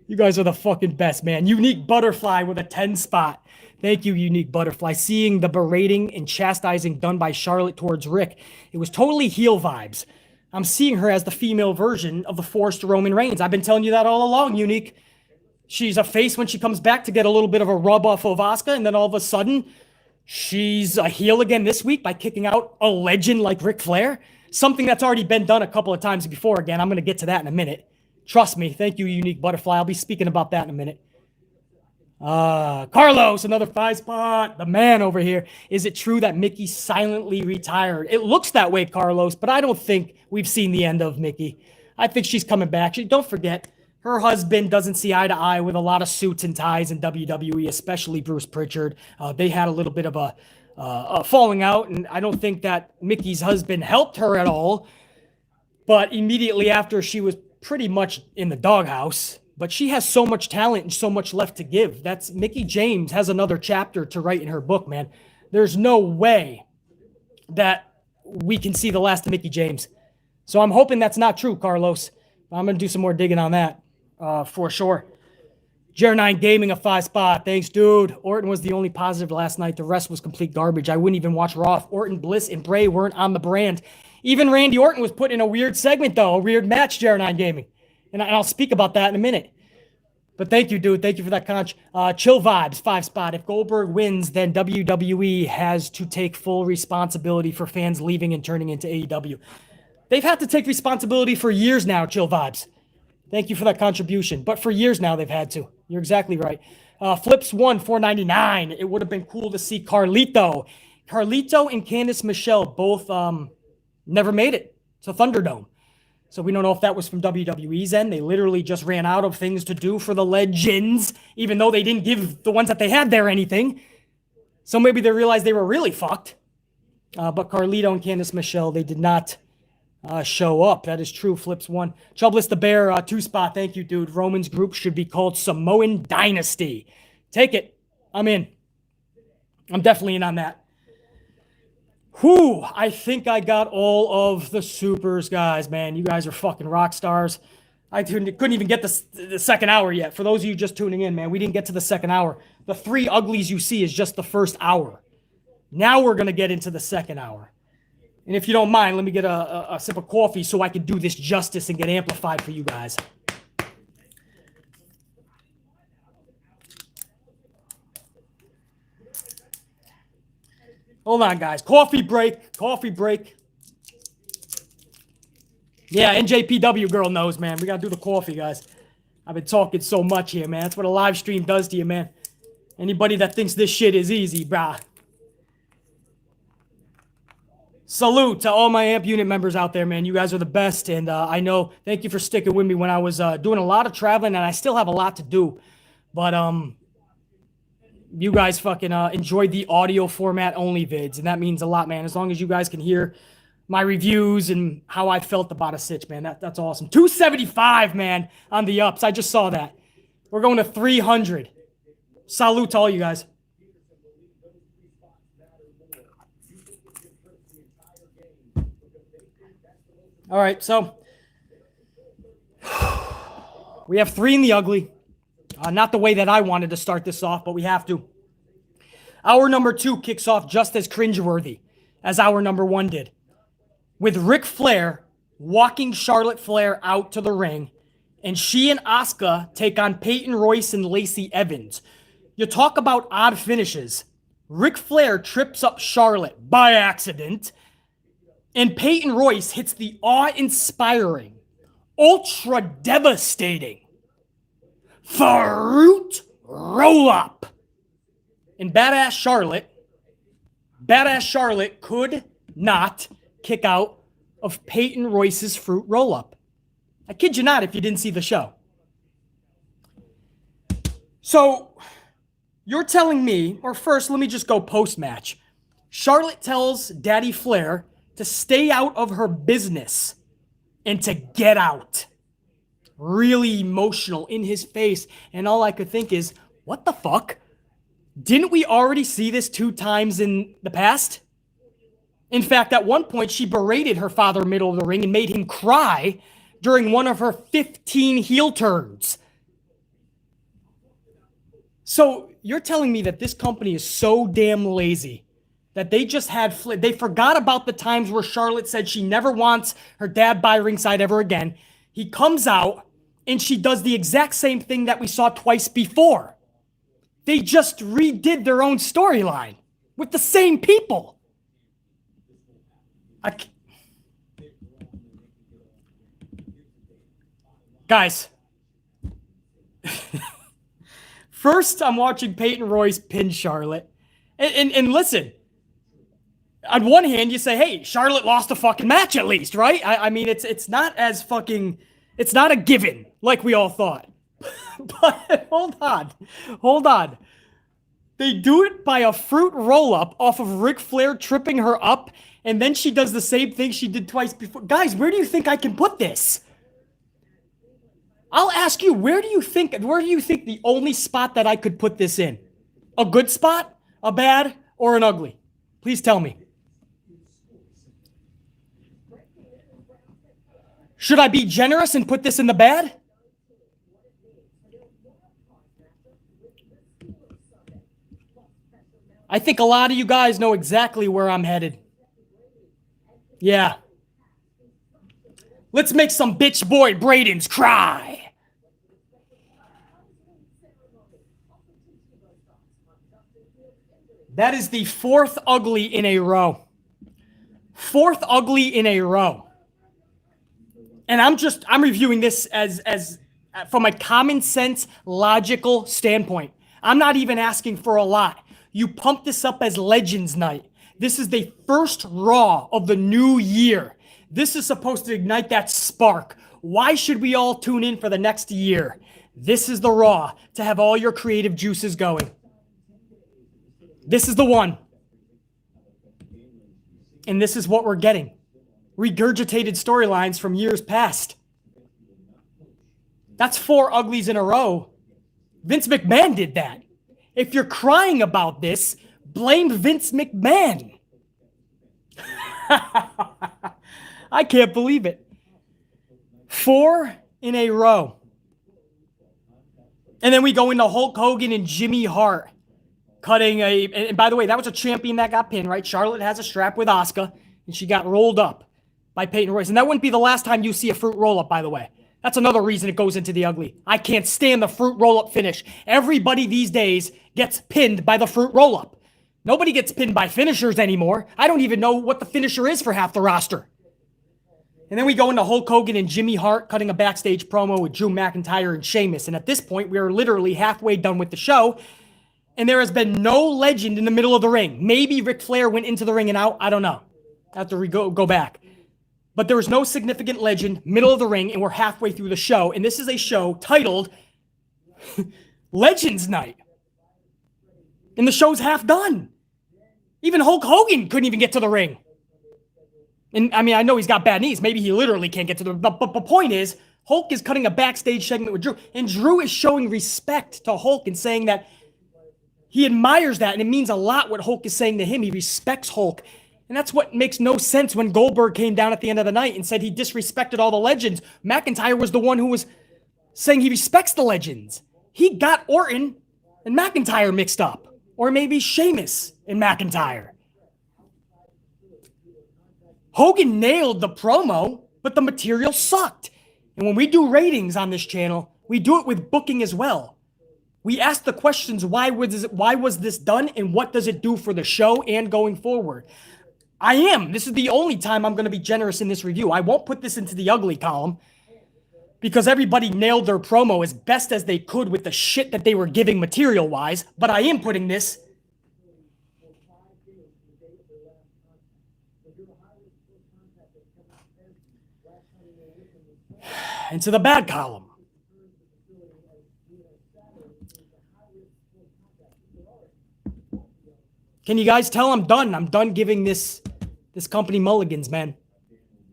You guys are the fucking best, man. Unique Butterfly with a 10 spot. Thank you, Unique Butterfly. Seeing the berating and chastising done by Charlotte towards Rick, it was totally heel vibes. I'm seeing her as the female version of the forced Roman Reigns. I've been telling you that all along, Unique. She's a face when she comes back to get a little bit of a rub off of Asuka, and then all of a sudden, she's a heel again this week by kicking out a legend like Ric Flair. something that's already been done a couple of times before. Again, I'm going to get to that in a minute. Trust me. Thank you, Unique Butterfly. I'll be speaking about that in a minute. Carlos, another 5 spot. The man over here. Is it true that Mickey silently retired? It looks that way, Carlos, but I don't think we've seen the end of Mickey. I think she's coming back. Don't forget, her husband doesn't see eye to eye with a lot of suits and ties in WWE, especially Bruce Pritchard. They had a little bit of a falling out, and I don't think that Mickey's husband helped her at all. But immediately after, she was pretty much in the doghouse. But she has so much talent and so much left to give. That's Mickie James has another chapter to write in her book, man. There's no way that we can see the last of Mickie James. So I'm hoping that's not true, Carlos. I'm going to do some more digging on that for sure. Jer9 Gaming, a 5 spot. Thanks, dude. Orton was the only positive last night. The rest was complete garbage. I wouldn't even watch Raw if Orton, Bliss, and Bray weren't on the brand. Even Randy Orton was put in a weird segment, though. A weird match, Jer9 Gaming. And I'll speak about that in a minute. But thank you, dude. Thank you for that conch. Chill Vibes, 5 spot. If Goldberg wins, then WWE has to take full responsibility for fans leaving and turning into AEW. They've had to take responsibility for years now, Chill Vibes. Thank you for that contribution. But for years now, they've had to. You're exactly right. Flips 1, $4.99. It would have been cool to see Carlito. Carlito and Candice Michelle both never made it to Thunderdome. So we don't know if that was from WWE's end. They literally just ran out of things to do for the legends, even though they didn't give the ones that they had there anything. So maybe they realized they were really fucked. But Carlito and Candice Michelle, they did not show up. That is true. Flips 1. Chubless the Bear, 2 spot. Thank you, dude. Roman's group should be called Samoan Dynasty. Take it. I'm in. I'm definitely in on that. Whew, I think I got all of the supers, guys, man. You guys are fucking rock stars. I couldn't even get the second hour yet. For those of you just tuning in, man, we didn't get to the second hour. The 3 uglies you see is just the first hour. Now we're going to get into the second hour. And if you don't mind, let me get a sip of coffee so I can do this justice and get amplified for you guys. Hold on, guys. Coffee break. Coffee break. Yeah, NJPW girl knows, man. We got to do the coffee, guys. I've been talking so much here, man. That's what a live stream does to you, man. Anybody that thinks this shit is easy, brah. Salute to all my AMP unit members out there, man. You guys are the best. And I know, thank you for sticking with me when I was doing a lot of traveling, and I still have a lot to do. But, you guys fucking enjoyed the audio format only vids, and that means a lot, man. As long as you guys can hear my reviews and how I felt about a sitch, man, that's awesome. 275, man, on the ups. I just saw that. We're going to 300. Salute to all you guys. All right, so we have 3 in the ugly. Not the way that I wanted to start this off, but we have to. Hour number 2 kicks off just as cringeworthy as hour number 1 did, with Ric Flair walking Charlotte Flair out to the ring, and she and Asuka take on Peyton Royce and Lacey Evans. You talk about odd finishes. Ric Flair trips up Charlotte by accident, and Peyton Royce hits the awe-inspiring, ultra-devastating Fruit roll-up. And Badass Charlotte could not kick out of Peyton Royce's fruit roll-up. I kid you not if you didn't see the show. So, you're telling me, or first, let me just go post-match. Charlotte tells Daddy Flair to stay out of her business and to get out. Really emotional in his face. And all I could think is, what the fuck? Didn't we already see this 2 times in the past? In fact, at one point, she berated her father middle of the ring and made him cry during one of her 15 heel turns. So you're telling me that this company is so damn lazy that they just had, they forgot about the times where Charlotte said she never wants her dad by ringside ever again. He comes out and she does the exact same thing that we saw twice before. They just redid their own storyline with the same people. Guys. First, I'm watching Peyton Royce pin Charlotte. And listen, on one hand, you say, hey, Charlotte lost a fucking match at least, right? I mean, it's not as fucking, it's not a given like we all thought. But hold on. They do it by a fruit roll-up off of Ric Flair tripping her up, and then she does the same thing she did twice before. Guys, where do you think I can put this? I'll ask you, where do you think the only spot that I could put this in? A good spot, a bad, or an ugly? Please tell me. Should I be generous and put this in the bad? I think a lot of you guys know exactly where I'm headed. Yeah. Let's make some bitch boy Bradens cry. That is the fourth ugly in a row. Fourth ugly in a row. And I'm reviewing this as from a common sense, logical standpoint. I'm not even asking for a lot. You pump this up as Legends Night. This is the first Raw of the new year. This is supposed to ignite that spark. Why should we all tune in for the next year? This is the Raw to have all your creative juices going. This is the one. And this is what we're getting. Regurgitated storylines from years past. That's 4 uglies in a row. Vince McMahon did that. If you're crying about this, blame Vince McMahon. I can't believe it. 4 in a row. And then we go into Hulk Hogan and Jimmy Hart. And by the way, that was a champion that got pinned, right? Charlotte has a strap with Asuka, and she got rolled up by Peyton Royce. And that wouldn't be the last time you see a fruit roll-up, by the way. That's another reason it goes into the ugly. I can't stand the fruit roll-up finish. Everybody these days gets pinned by the fruit roll-up. Nobody gets pinned by finishers anymore. I don't even know what the finisher is for half the roster. And then we go into Hulk Hogan and Jimmy Hart cutting a backstage promo with Drew McIntyre and Sheamus. And at this point, we are literally halfway done with the show. And there has been no legend in the middle of the ring. Maybe Ric Flair went into the ring and out. I don't know. I have to go back. But there was no significant legend, middle of the ring, and we're halfway through the show. And this is a show titled Legends Night. And the show's half done. Even Hulk Hogan couldn't even get to the ring. And I mean, I know he's got bad knees. Maybe he literally can't get to the... But the point is, Hulk is cutting a backstage segment with Drew. And Drew is showing respect to Hulk and saying that he admires that, and it means a lot what Hulk is saying to him. He respects Hulk. And that's what makes no sense when Goldberg came down at the end of the night and said he disrespected all the legends. McIntyre was the one who was saying he respects the legends. He got Orton and McIntyre mixed up. Or maybe Sheamus and McIntyre. Hogan nailed the promo, but the material sucked. And when we do ratings on this channel, we do it with booking as well. We ask the questions, why was this done, and what does it do for the show and going forward? This is the only time I'm going to be generous in this review. I won't put this into the ugly column because everybody nailed their promo as best as they could with the shit that they were giving material-wise, but I am putting this into the bad column. Can you guys tell I'm done? I'm done giving this company mulligans, man.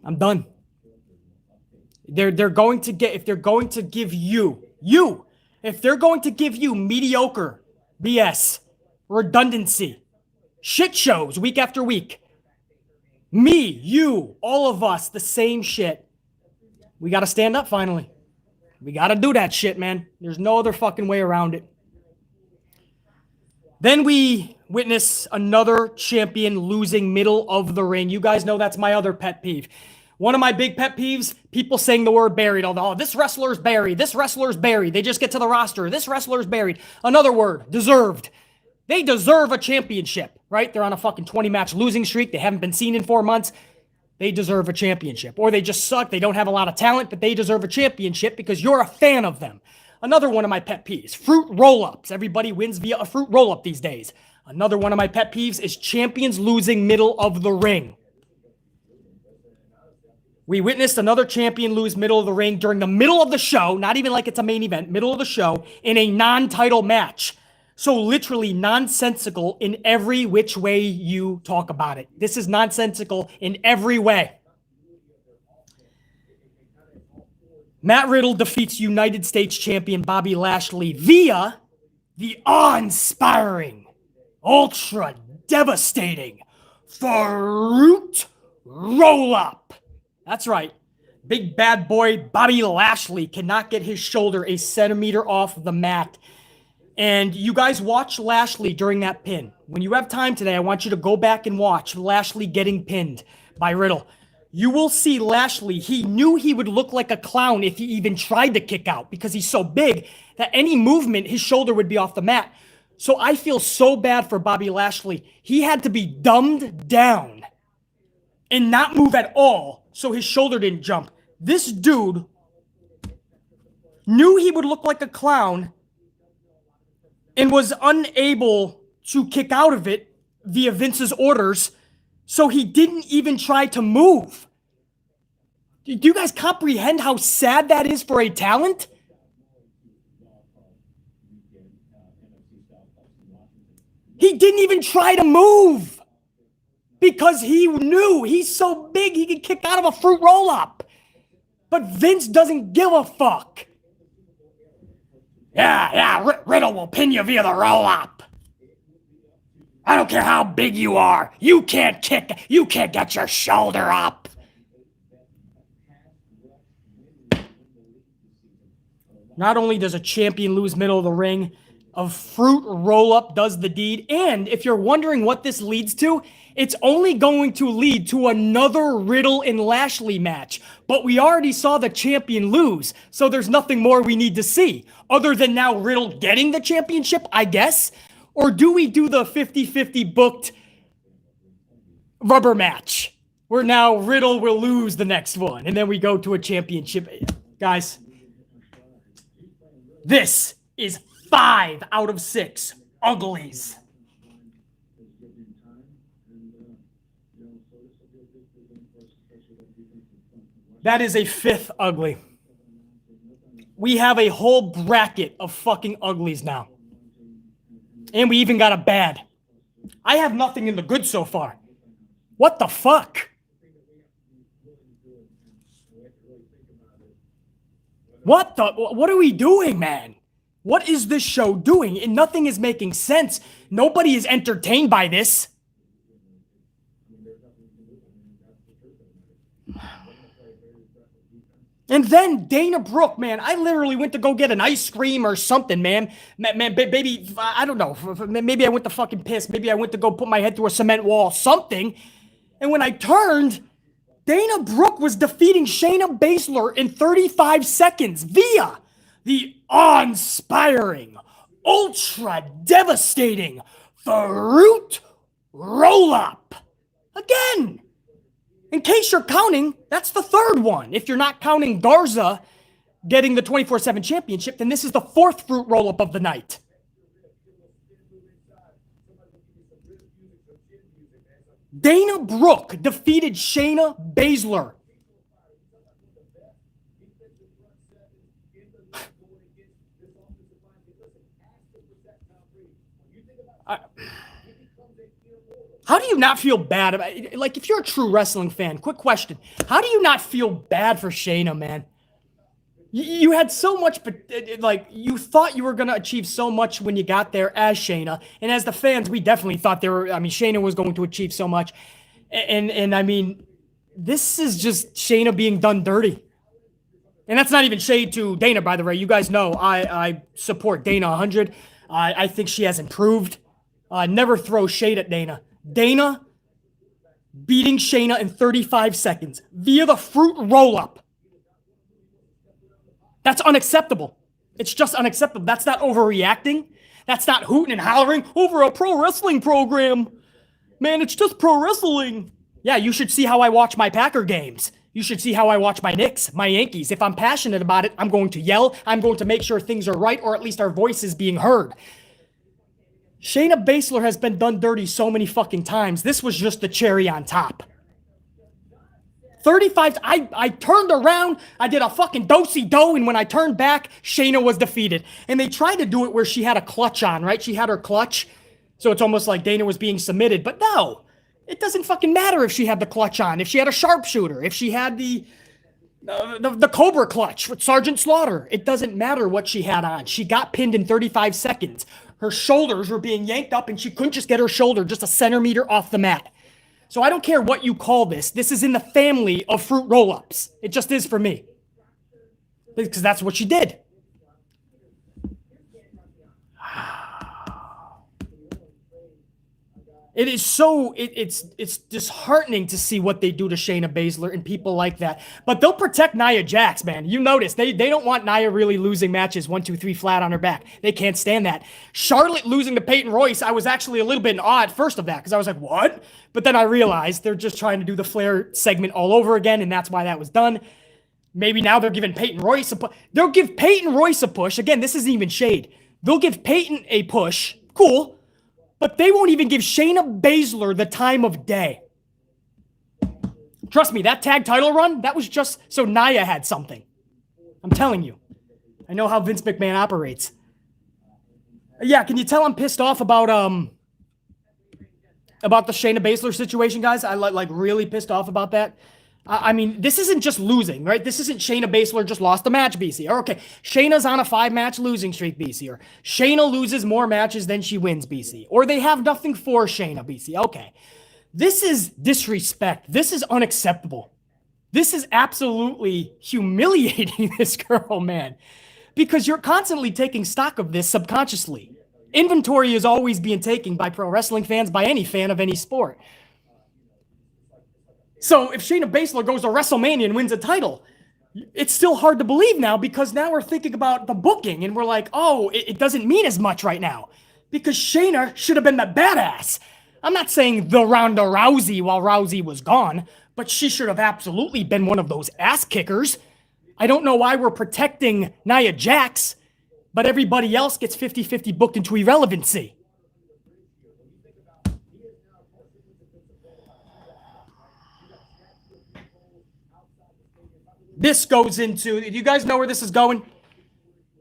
I'm done. They're going to get, if they're going to give if they're going to give you mediocre BS, redundancy, shit shows week after week, me, you, all of us, the same shit, we got to stand up finally. We got to do that shit, man. There's no other fucking way around it. Then we witness another champion losing middle of the ring. You guys know that's my other pet peeve. One of my big pet peeves, people saying the word buried. Oh, this wrestler's buried. This wrestler's buried. They just get to the roster. This wrestler's buried. Another word, deserved. They deserve a championship, right? They're on a fucking 20-match losing streak. They haven't been seen in 4 months. they deserve a championship. Or they just suck, they don't have a lot of talent, but they deserve a championship because you're a fan of them. Another one of my pet peeves, fruit roll-ups. Everybody wins via a fruit roll-up these days. Another one of my pet peeves is champions losing middle of the ring. We witnessed another champion lose middle of the ring during the middle of the show, not even like it's a main event, middle of the show, in a non-title match. So literally nonsensical in every which way you talk about it. This is nonsensical in every way. Matt Riddle defeats United States champion Bobby Lashley via the awe-inspiring, ultra devastating fruit roll-up. That's right. Big bad boy Bobby Lashley cannot get his shoulder a centimeter off the mat. And you guys watch Lashley during that pin. When you have time today, I want you to go back and watch Lashley getting pinned by Riddle. You will see Lashley. He knew he would look like a clown if he even tried to kick out because he's so big that any movement, his shoulder would be off the mat. So I feel so bad for Bobby Lashley. He had to be dumbed down and not move at all so his shoulder didn't jump. This dude knew he would look like a clown and was unable to kick out of it via Vince's orders, so he didn't even try to move. Do you guys comprehend how sad that is for a talent? He didn't even try to move because he knew he's so big he could kick out of a fruit roll-up. But Vince doesn't give a fuck. Riddle will pin you via the roll-up. I don't care how big you are. You can't get your shoulder up. Not only does a champion lose middle of the ring, a fruit roll-up does the deed. And if you're wondering what this leads to, it's only going to lead to another Riddle and Lashley match. But we already saw the champion lose, so there's nothing more we need to see. Other than now Riddle getting the championship, I guess. Or do we do the 50-50 booked rubber match? Where now Riddle will lose the next one, and then we go to a championship. Guys, this is 5 out of 6 uglies. That is a 5th ugly. We have a whole bracket of fucking uglies now. And we even got a bad. I have nothing in the good so far. What the fuck? What are we doing, man? What is this show doing? And nothing is making sense. Nobody is entertained by this. And then Dana Brooke, man, I literally went to go get an ice cream or something, man. Baby, I don't know. Maybe I went to fucking piss. Maybe I went to go put my head through a cement wall, something. And when I turned, Dana Brooke was defeating Shayna Baszler in 35 seconds via the awe-inspiring, ultra-devastating fruit roll-up. Again. In case you're counting, that's the 3rd one. If you're not counting Garza getting the 24/7 championship, then this is the 4th fruit roll-up of the night. Dana Brooke defeated Shayna Baszler. How do you not feel bad about it? Like, if you're a true wrestling fan, quick question. How do you not feel bad for Shayna, man? You had so much, like, you thought you were going to achieve so much when you got there as Shayna. And as the fans, we definitely thought Shayna was going to achieve so much. And I mean, this is just Shayna being done dirty. And that's not even shade to Dana, by the way. You guys know I support Dana 100. I think she has improved. Never throw shade at Dana. Dana beating Shayna in 35 seconds via the fruit roll-up. That's unacceptable. It's just unacceptable. That's not overreacting. That's not hooting and hollering over a pro wrestling program. Man, it's just pro wrestling. Yeah, you should see how I watch my Packer games. You should see how I watch my Knicks, my Yankees. If I'm passionate about it, I'm going to yell. I'm going to make sure things are right, or at least our voice is being heard. Shayna Baszler has been done dirty so many fucking times. This was just the cherry on top. 35, I turned around, I did a fucking do-si-do, and when I turned back, Shayna was defeated. And they tried to do it where she had a clutch on, right? She had her clutch, so it's almost like Dana was being submitted. But no, it doesn't fucking matter if she had the clutch on, if she had a sharpshooter, if she had the Cobra clutch with Sergeant Slaughter. It doesn't matter what she had on. She got pinned in 35 seconds. Her shoulders were being yanked up, and she couldn't just get her shoulder just a centimeter off the mat. So I don't care what you call this. This is in the family of fruit roll-ups. It just is for me. Because that's what she did. It is so, it's disheartening to see what they do to Shayna Baszler and people like that. But they'll protect Nia Jax, man. You notice, they don't want Nia really losing matches 1, 2, 3 flat on her back. They can't stand that. Charlotte losing to Peyton Royce, I was actually a little bit in awe at first of that, because I was like, what? But then I realized they're just trying to do the Flair segment all over again, and that's why that was done. Maybe now they're giving Peyton Royce a push. They'll give Peyton Royce a push. Again, this isn't even shade. They'll give Peyton a push. Cool. But they won't even give Shayna Baszler the time of day. Trust me, that tag title run, that was just so Nia had something. I'm telling you. I know how Vince McMahon operates. Yeah, can you tell I'm pissed off about the Shayna Baszler situation, guys? I like really pissed off about that. I mean, this isn't just losing, right? This isn't Shayna Baszler just lost a match, BC. Or, okay, Shayna's on a 5-match losing streak, BC. Or Shayna loses more matches than she wins, BC. Or they have nothing for Shayna, BC. Okay. This is disrespect. This is unacceptable. This is absolutely humiliating this girl, man. Because you're constantly taking stock of this subconsciously. Inventory is always being taken by pro wrestling fans, by any fan of any sport. So if Shayna Baszler goes to WrestleMania and wins a title, it's still hard to believe now, because now we're thinking about the booking and we're like, oh, it doesn't mean as much right now because Shayna should have been the badass. I'm not saying the Ronda Rousey while Rousey was gone, but she should have absolutely been one of those ass kickers. I don't know why we're protecting Nia Jax, but everybody else gets 50-50 booked into irrelevancy. This goes into, do you guys know where this is going?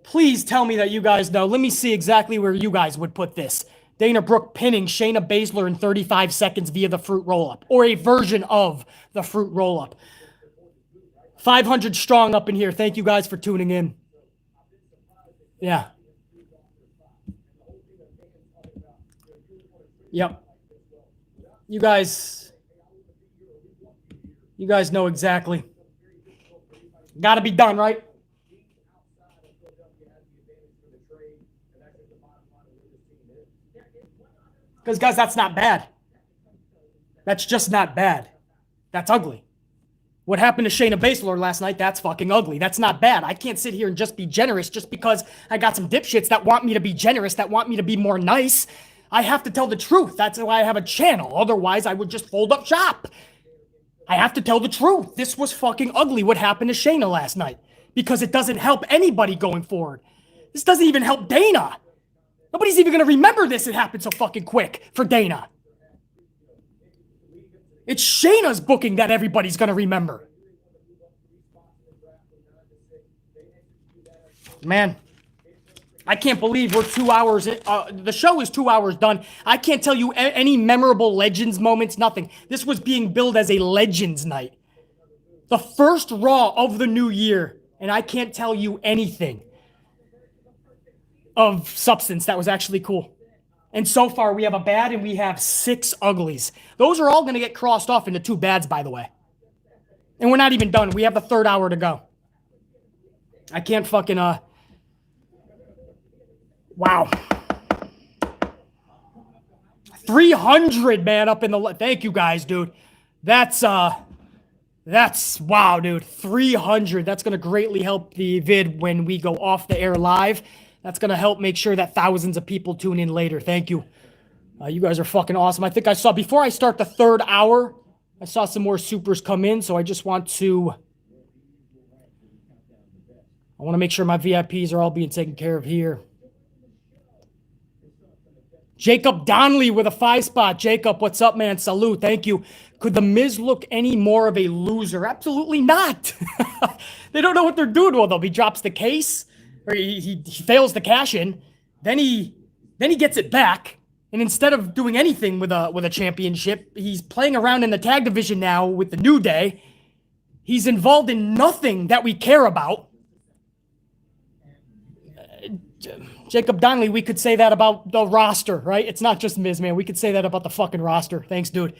Please tell me that you guys know. Let me see exactly where you guys would put this. Dana Brooke pinning Shayna Baszler in 35 seconds via the fruit roll-up, or a version of the fruit roll-up. 500 strong up in here. Thank you guys for tuning in. Yeah. Yep. You guys know exactly. Got to be done, right? Because, guys, that's not bad. That's just not bad. That's ugly. What happened to Shayna Baszler last night, that's fucking ugly. That's not bad. I can't sit here and just be generous just because I got some dipshits that want me to be generous, that want me to be more nice. I have to tell the truth. That's why I have a channel. Otherwise, I would just fold up shop. I have to tell the truth. This was fucking ugly what happened to Shayna last night, because it doesn't help anybody going forward. This doesn't even help Dana. Nobody's even going to remember this. It happened so fucking quick for Dana. It's Shayna's booking that everybody's going to remember. Man, I can't believe we're 2 hours. The show is 2 hours done. I can't tell you any memorable Legends moments, nothing. This was being billed as a Legends night. The first Raw of the new year, and I can't tell you anything of substance that was actually cool. And so far, we have a bad and we have 6 uglies. Those are all going to get crossed off into 2 bads, by the way. And we're not even done. We have the 3rd hour to go. I can't fucking, wow. 300, man, up in the... Thank you, guys, dude. That's, wow, dude. 300. That's going to greatly help the vid when we go off the air live. That's going to help make sure that thousands of people tune in later. Thank you. You guys are fucking awesome. I think I saw, before I start the 3rd hour, I saw some more supers come in, so I just want to... I want to make sure my VIPs are all being taken care of here. Jacob Donnelly with a 5 spot. Jacob, what's up, man? Salute. Thank you. Could The Miz look any more of a loser? Absolutely not. They don't know what they're doing with him. He drops the case, or he fails to cash in. Then he gets it back. And instead of doing anything with a championship, he's playing around in the tag division now with the New Day. He's involved in nothing that we care about. Jacob Donnelly, we could say that about the roster, right? It's not just Miz, man. We could say that about the fucking roster. Thanks, dude.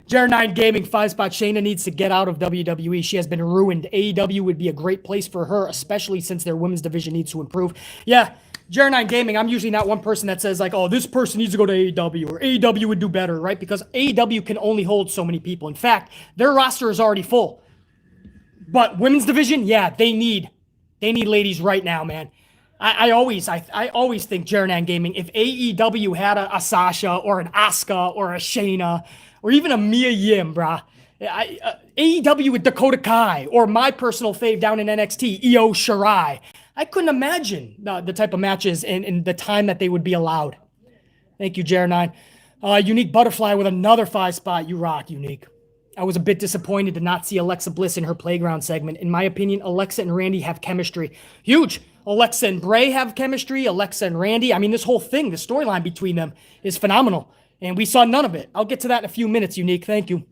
Jer9 Gaming, 5 spot. Shayna needs to get out of WWE. She has been ruined. AEW would be a great place for her, especially since their women's division needs to improve. Yeah, Jer9 Gaming, I'm usually not one person that says like, oh, this person needs to go to AEW or AEW would do better, right? Because AEW can only hold so many people. In fact, their roster is already full. But women's division, yeah, they need ladies right now, man. I always think, Jer9 Gaming, if AEW had a Sasha or an Asuka or a Shayna or even a Mia Yim, brah, AEW with Dakota Kai or my personal fave down in NXT, Io Shirai, I couldn't imagine the type of matches and the time that they would be allowed. Thank you, Jer9. Unique Butterfly with another 5 spot. You rock, Unique. I was a bit disappointed to not see Alexa Bliss in her Playground segment. In my opinion, Alexa and Randy have chemistry. Huge. Alexa and Bray have chemistry. Alexa and Randy. I mean, this whole thing, the storyline between them is phenomenal. And we saw none of it. I'll get to that in a few minutes, Unique. Thank you.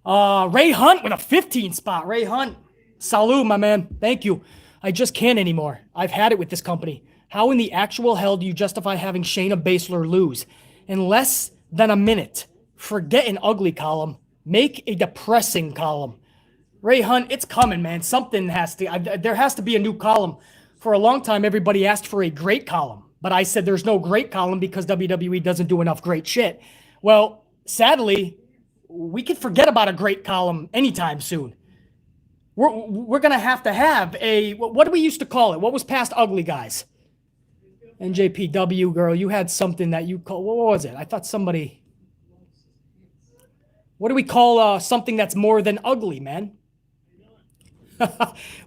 Ray Hunt with a 15 spot. Ray Hunt. Salud, my man. Thank you. I just can't anymore. I've had it with this company. How in the actual hell do you justify having Shayna Baszler lose? In less than a minute. Forget an ugly column. Make a depressing column. Ray Hunt, it's coming, man. Something has to... there has to be a new column. For a long time, everybody asked for a great column. But I said there's no great column because WWE doesn't do enough great shit. Well, sadly, we can forget about a great column anytime soon. We're going to have a... What do we used to call it? What was past ugly guys? NJPW, girl, you had something that you call... What was it? I thought somebody... What do we call something that's more than ugly, man?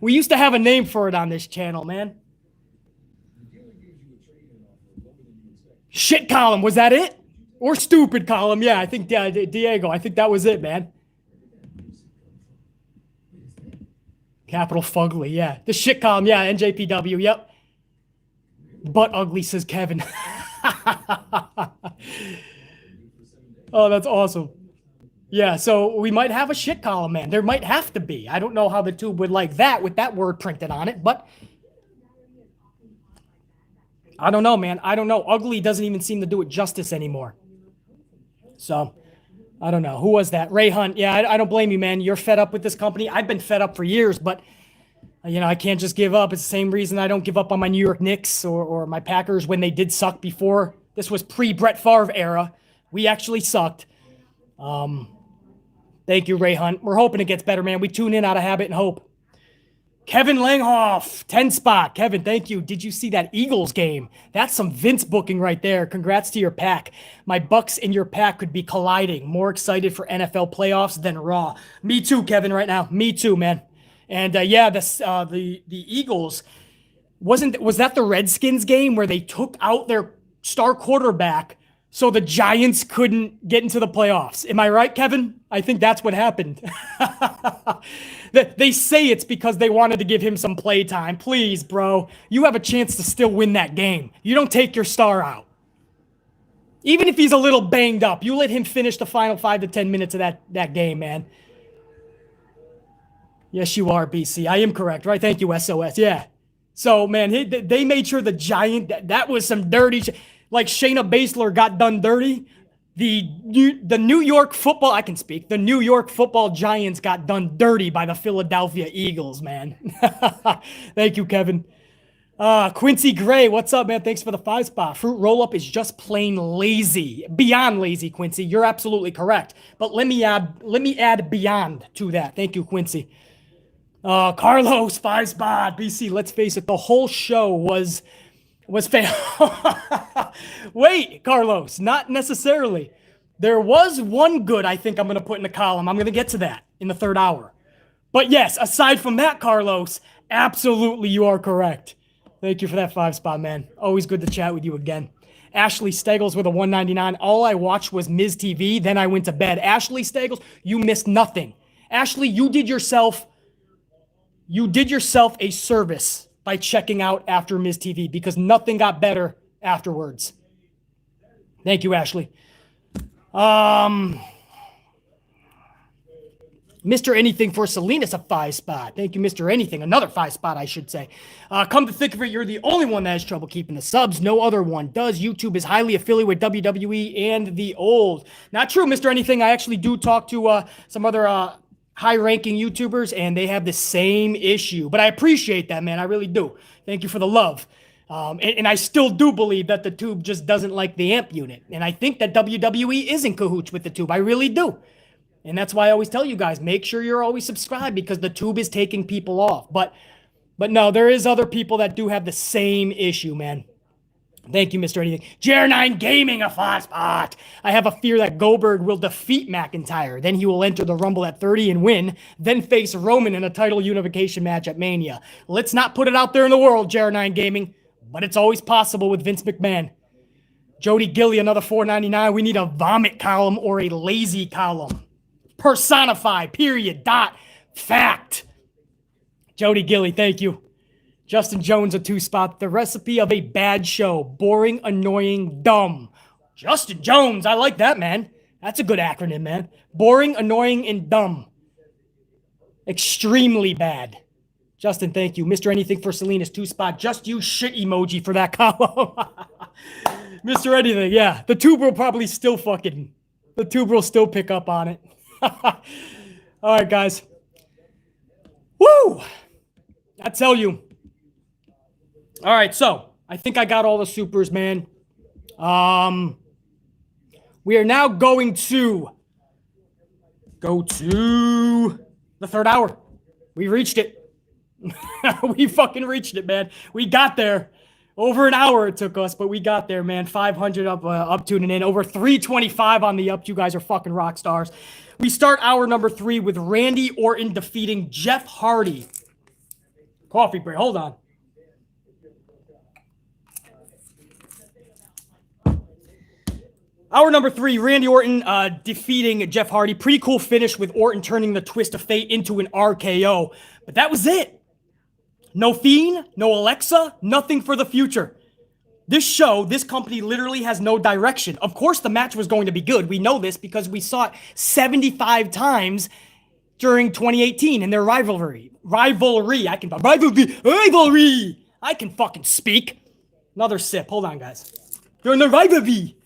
We used to have a name for it on this channel, man. Shit column, was that it? Or stupid column, yeah, I think Diego, I think that was it, man. Capital Fugly, yeah. The shit column, yeah, NJPW, yep. But ugly, says Kevin. Oh, that's awesome. Yeah, so we might have a shit column, man. There might have to be. I don't know how the tube would like that with that word printed on it, but I don't know, man. I don't know. Ugly doesn't even seem to do it justice anymore. So, I don't know. Who was that? Ray Hunt. Yeah, I don't blame you, man. You're fed up with this company. I've been fed up for years, but, you know, I can't just give up. It's the same reason I don't give up on my New York Knicks or my Packers when they did suck before. This was pre-Brett Favre era. We actually sucked. Thank you, Ray Hunt. We're hoping it gets better, man. We tune in out of habit and hope. Kevin Langhoff, 10 spot. Kevin, thank you. Did you see that Eagles game? That's some Vince booking right there. Congrats to your pack. My Bucks and your pack could be colliding. More excited for NFL playoffs than Raw. Me too, Kevin, right now. Me too, man. And yeah, the Eagles, was that the Redskins game where they took out their star quarterback so the Giants couldn't get into the playoffs? Am I right, Kevin? I think that's what happened. They say it's because they wanted to give him some play time. Please, bro. You have a chance to still win that game. You don't take your star out. Even if he's a little banged up, you let him finish the final 5 to 10 minutes of that game, man. Yes, you are, BC. I am correct, right? Thank you, SOS. Yeah. So, man, they made sure the Giant, that was some dirty like Shayna Baszler got done dirty. The New York football, I can speak. The New York football Giants got done dirty by the Philadelphia Eagles, man. Thank you, Kevin. Quincy Gray, what's up, man? Thanks for the 5 spot. Fruit roll-up is just plain lazy. Beyond lazy, Quincy. You're absolutely correct. But let me add beyond to that. Thank you, Quincy. Carlos, 5 spot. BC, let's face it, the whole show was fail. Wait, Carlos, not necessarily. There was one good I think I'm going to put in the column. I'm going to get to that in the third hour. But yes, aside from that, Carlos, absolutely you are correct. Thank you for that 5-spot, man. Always good to chat with you again. Ashley Steggles with a 199. All I watched was Miz TV, then I went to bed. Ashley Steggles, you missed nothing. Ashley, you did yourself a service by checking out after Miz TV because nothing got better afterwards. Thank you, Ashley. Mr. Anything for Salinas, a 5-spot. Thank you, Mr. Anything. Another 5-spot, I should say. Come to think of it, you're the only one that has trouble keeping the subs. No other one does. YouTube is highly affiliated with WWE and the old. Not true, Mr. Anything. I actually do talk to some other high-ranking YouTubers, and they have the same issue. But I appreciate that, man. I really do. Thank you for the love. And I still do believe that the tube just doesn't like the amp unit. And I think that WWE is in cahoots with the tube. I really do. And that's why I always tell you guys, make sure you're always subscribed because the tube is taking people off. But no, there is other people that do have the same issue, man. Thank you, Mr. Anything. JR9 Gaming, a 5-spot. I have a fear that Goldberg will defeat McIntyre. Then he will enter the Rumble at 30 and win. Then face Roman in a title unification match at Mania. Let's not put it out there in the world, JR9 Gaming. But it's always possible with Vince McMahon. Jody Gilly, another $4.99. We need a vomit column or a lazy column. Personify, period, dot, fact. Jody Gilly, thank you. Justin Jones, a 2-spot. The recipe of a bad show. Boring, annoying, dumb. Justin Jones, I like that, man. That's a good acronym, man. Boring, annoying, and dumb. Extremely bad. Justin, thank you. Mr. Anything for Salinas, 2-spot. Just use shit emoji for that column. Mr. Anything, yeah. The tube will probably still the tube will still pick up on it. All right, guys. Woo! I tell you. All right, so I think I got all the supers, man. We are now going to go to the third hour. We reached it. We fucking reached it, man. We got there. Over an hour it took us, but we got there, man. 500 up tuning in. Over 325 on the up. You guys are fucking rock stars. We start hour number 3 with Randy Orton defeating Jeff Hardy. Coffee break. Hold on. Hour number 3, Randy Orton defeating Jeff Hardy. Pretty cool finish with Orton turning the twist of fate into an RKO. But that was it. No Fiend, no Alexa, nothing for the future. This show, this company literally has no direction. Of course, the match was going to be good. We know this because we saw it 75 times during 2018 in their rivalry. I can fucking speak. Another sip. Hold on, guys. During the rivalry.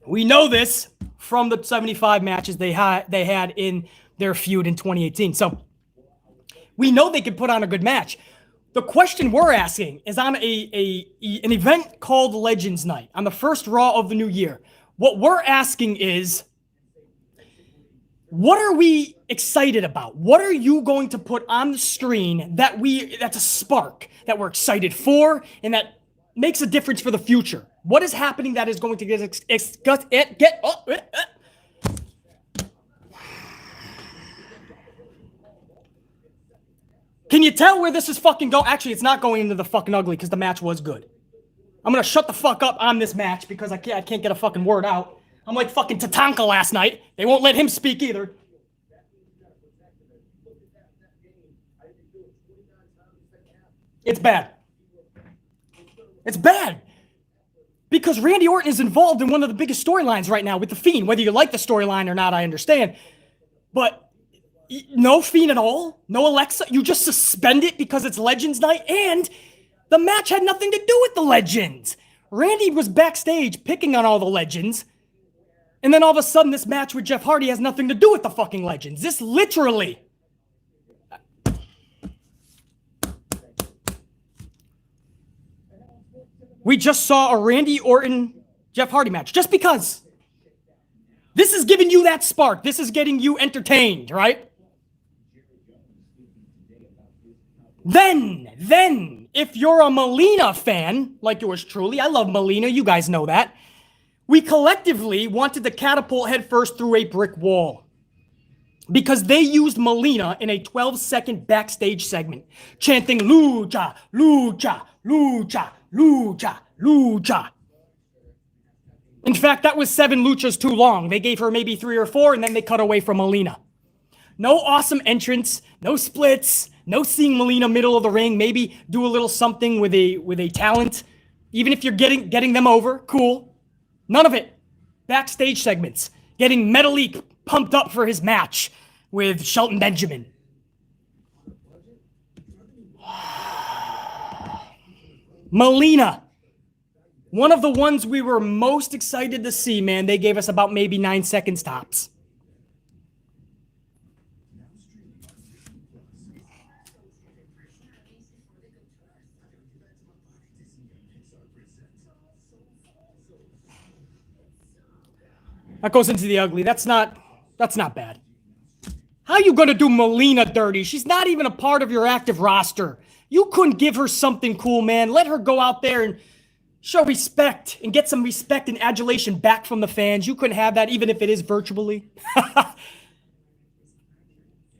We know this from the 75 matches they had in their feud in 2018. So we know they could put on a good match. The question we're asking is on an event called Legends Night, on the first Raw of the new year. What we're asking is, what are we excited about? What are you going to put on the screen that's a spark, that we're excited for, and that makes a difference for the future? What is happening that is going to get up? Can you tell where this is fucking going? Actually, it's not going into the fucking ugly because the match was good. I'm going to shut the fuck up on this match because I can't get a fucking word out. I'm like fucking Tatanka last night. They won't let him speak either. It's bad. It's bad. Because Randy Orton is involved in one of the biggest storylines right now with The Fiend. Whether you like the storyline or not, I understand. But no Fiend at all? No Alexa? You just suspend it because it's Legends Night? And the match had nothing to do with the Legends. Randy was backstage picking on all the Legends. And then all of a sudden, this match with Jeff Hardy has nothing to do with the fucking Legends. This literally... We just saw a Randy Orton, Jeff Hardy match. Just because. This is giving you that spark. This is getting you entertained, right? Then if you're a Melina fan, like yours truly, I love Melina, you guys know that, we collectively wanted to catapult headfirst through a brick wall. Because they used Melina in a 12-second backstage segment, chanting lucha, lucha, lucha, lucha, lucha. In fact, that was 7 luchas too long. They gave her maybe 3 or 4, and then they cut away from Melina. No awesome entrance, no splits, no seeing Melina middle of the ring. Maybe do a little something with a talent. Even if you're getting them over, cool. None of it. Backstage segments. Getting Metalik pumped up for his match with Shelton Benjamin. Melina. One of the ones we were most excited to see, man. They gave us about maybe 9 seconds tops. That goes into the ugly. That's not bad. How are you going to do Melina dirty? She's not even a part of your active roster. You couldn't give her something cool, man. Let her go out there and show respect and get some respect and adulation back from the fans. You couldn't have that even if it is virtually.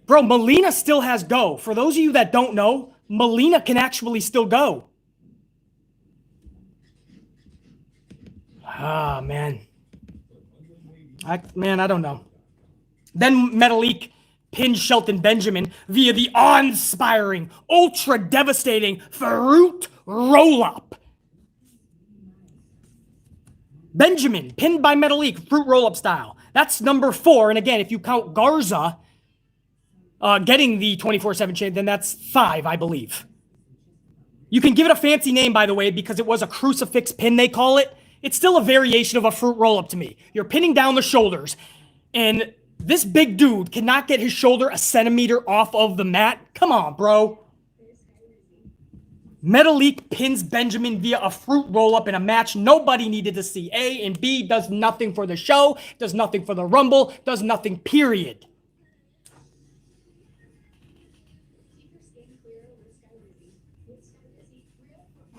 Bro, Melina still has go. For those of you that don't know, Melina can actually still go. Ah, man. I don't know. Then Metalik pinned Shelton Benjamin via the awe-inspiring, ultra-devastating Fruit Roll-Up. Benjamin, pinned by Metalik, Fruit Roll-Up style. That's number 4. And again, if you count Garza getting the 24/7 champ, then that's 5, I believe. You can give it a fancy name, by the way, because it was a crucifix pin, they call it. It's still a variation of a fruit roll-up to me. You're pinning down the shoulders, and this big dude cannot get his shoulder a centimeter off of the mat. Come on, bro. Metalik pins Benjamin via a fruit roll-up in a match nobody needed to see. A and B does nothing for the show, does nothing for the Rumble, does nothing, period.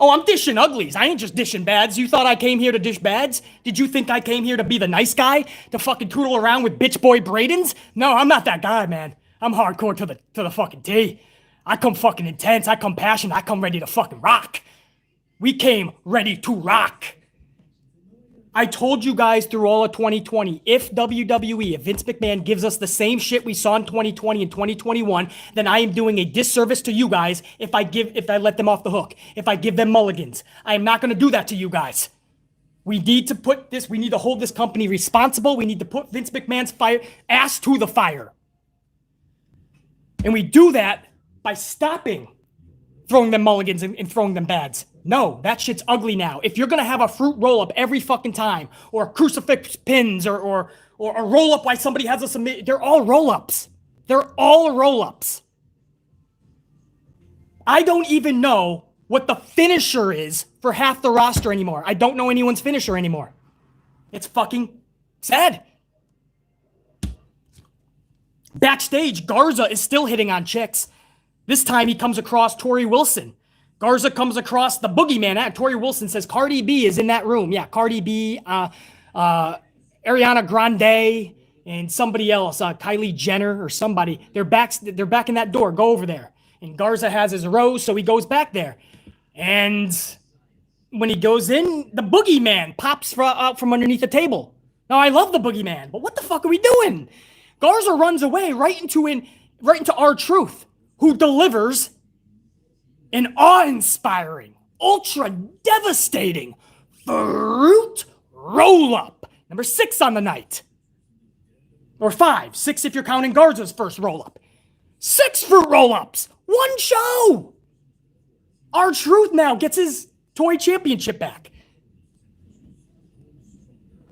Oh, I'm dishing uglies. I ain't just dishing bads. You thought I came here to dish bads? Did you think I came here to be the nice guy? To fucking tootle around with bitch boy Bradens? No, I'm not that guy, man. I'm hardcore to the fucking T. I come fucking intense. I come passionate. I come ready to fucking rock. We came ready to rock. I told you guys through all of 2020, if WWE, if Vince McMahon gives us the same shit we saw in 2020 and 2021, then I am doing a disservice to you guys if I let them off the hook, if I give them mulligans. I am not going to do that to you guys. We need to hold this company responsible. We need to put Vince McMahon's ass to the fire. And we do that by stopping throwing them mulligans and throwing them bads. No, that shit's ugly now. If you're going to have a fruit roll-up every fucking time, or crucifix pins, or a roll-up while somebody has a submit, they're all roll-ups. They're all roll-ups. I don't even know what the finisher is for half the roster anymore. I don't know anyone's finisher anymore. It's fucking sad. Backstage, Garza is still hitting on chicks. This time he comes across Tori Wilson. Garza comes across the boogeyman. Tori Wilson says Cardi B is in that room. Yeah, Cardi B, Ariana Grande, and somebody else, Kylie Jenner or somebody. They're back in that door. Go over there. And Garza has his rose, so he goes back there. And when he goes in, the boogeyman pops out from underneath the table. Now, I love the boogeyman, but what the fuck are we doing? Garza runs away right into R-Truth, who delivers an awe-inspiring, ultra-devastating fruit roll-up. Number 6 on the night. Or 5. 6 if you're counting Garza's first roll-up. 6 fruit roll-ups. 1 show. R-Truth now gets his toy championship back.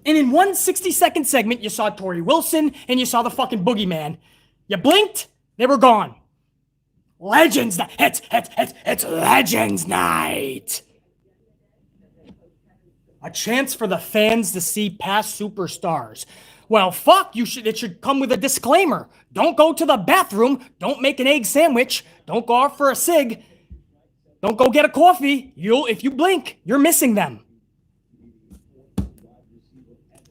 And in one 60-second segment, you saw Tori Wilson and you saw the fucking boogeyman. You blinked, they were gone. Legends Night. It's Legends Night. A chance for the fans to see past superstars. Well, fuck, it should come with a disclaimer. Don't go to the bathroom. Don't make an egg sandwich. Don't go off for a cig. Don't go get a coffee. If you blink, you're missing them.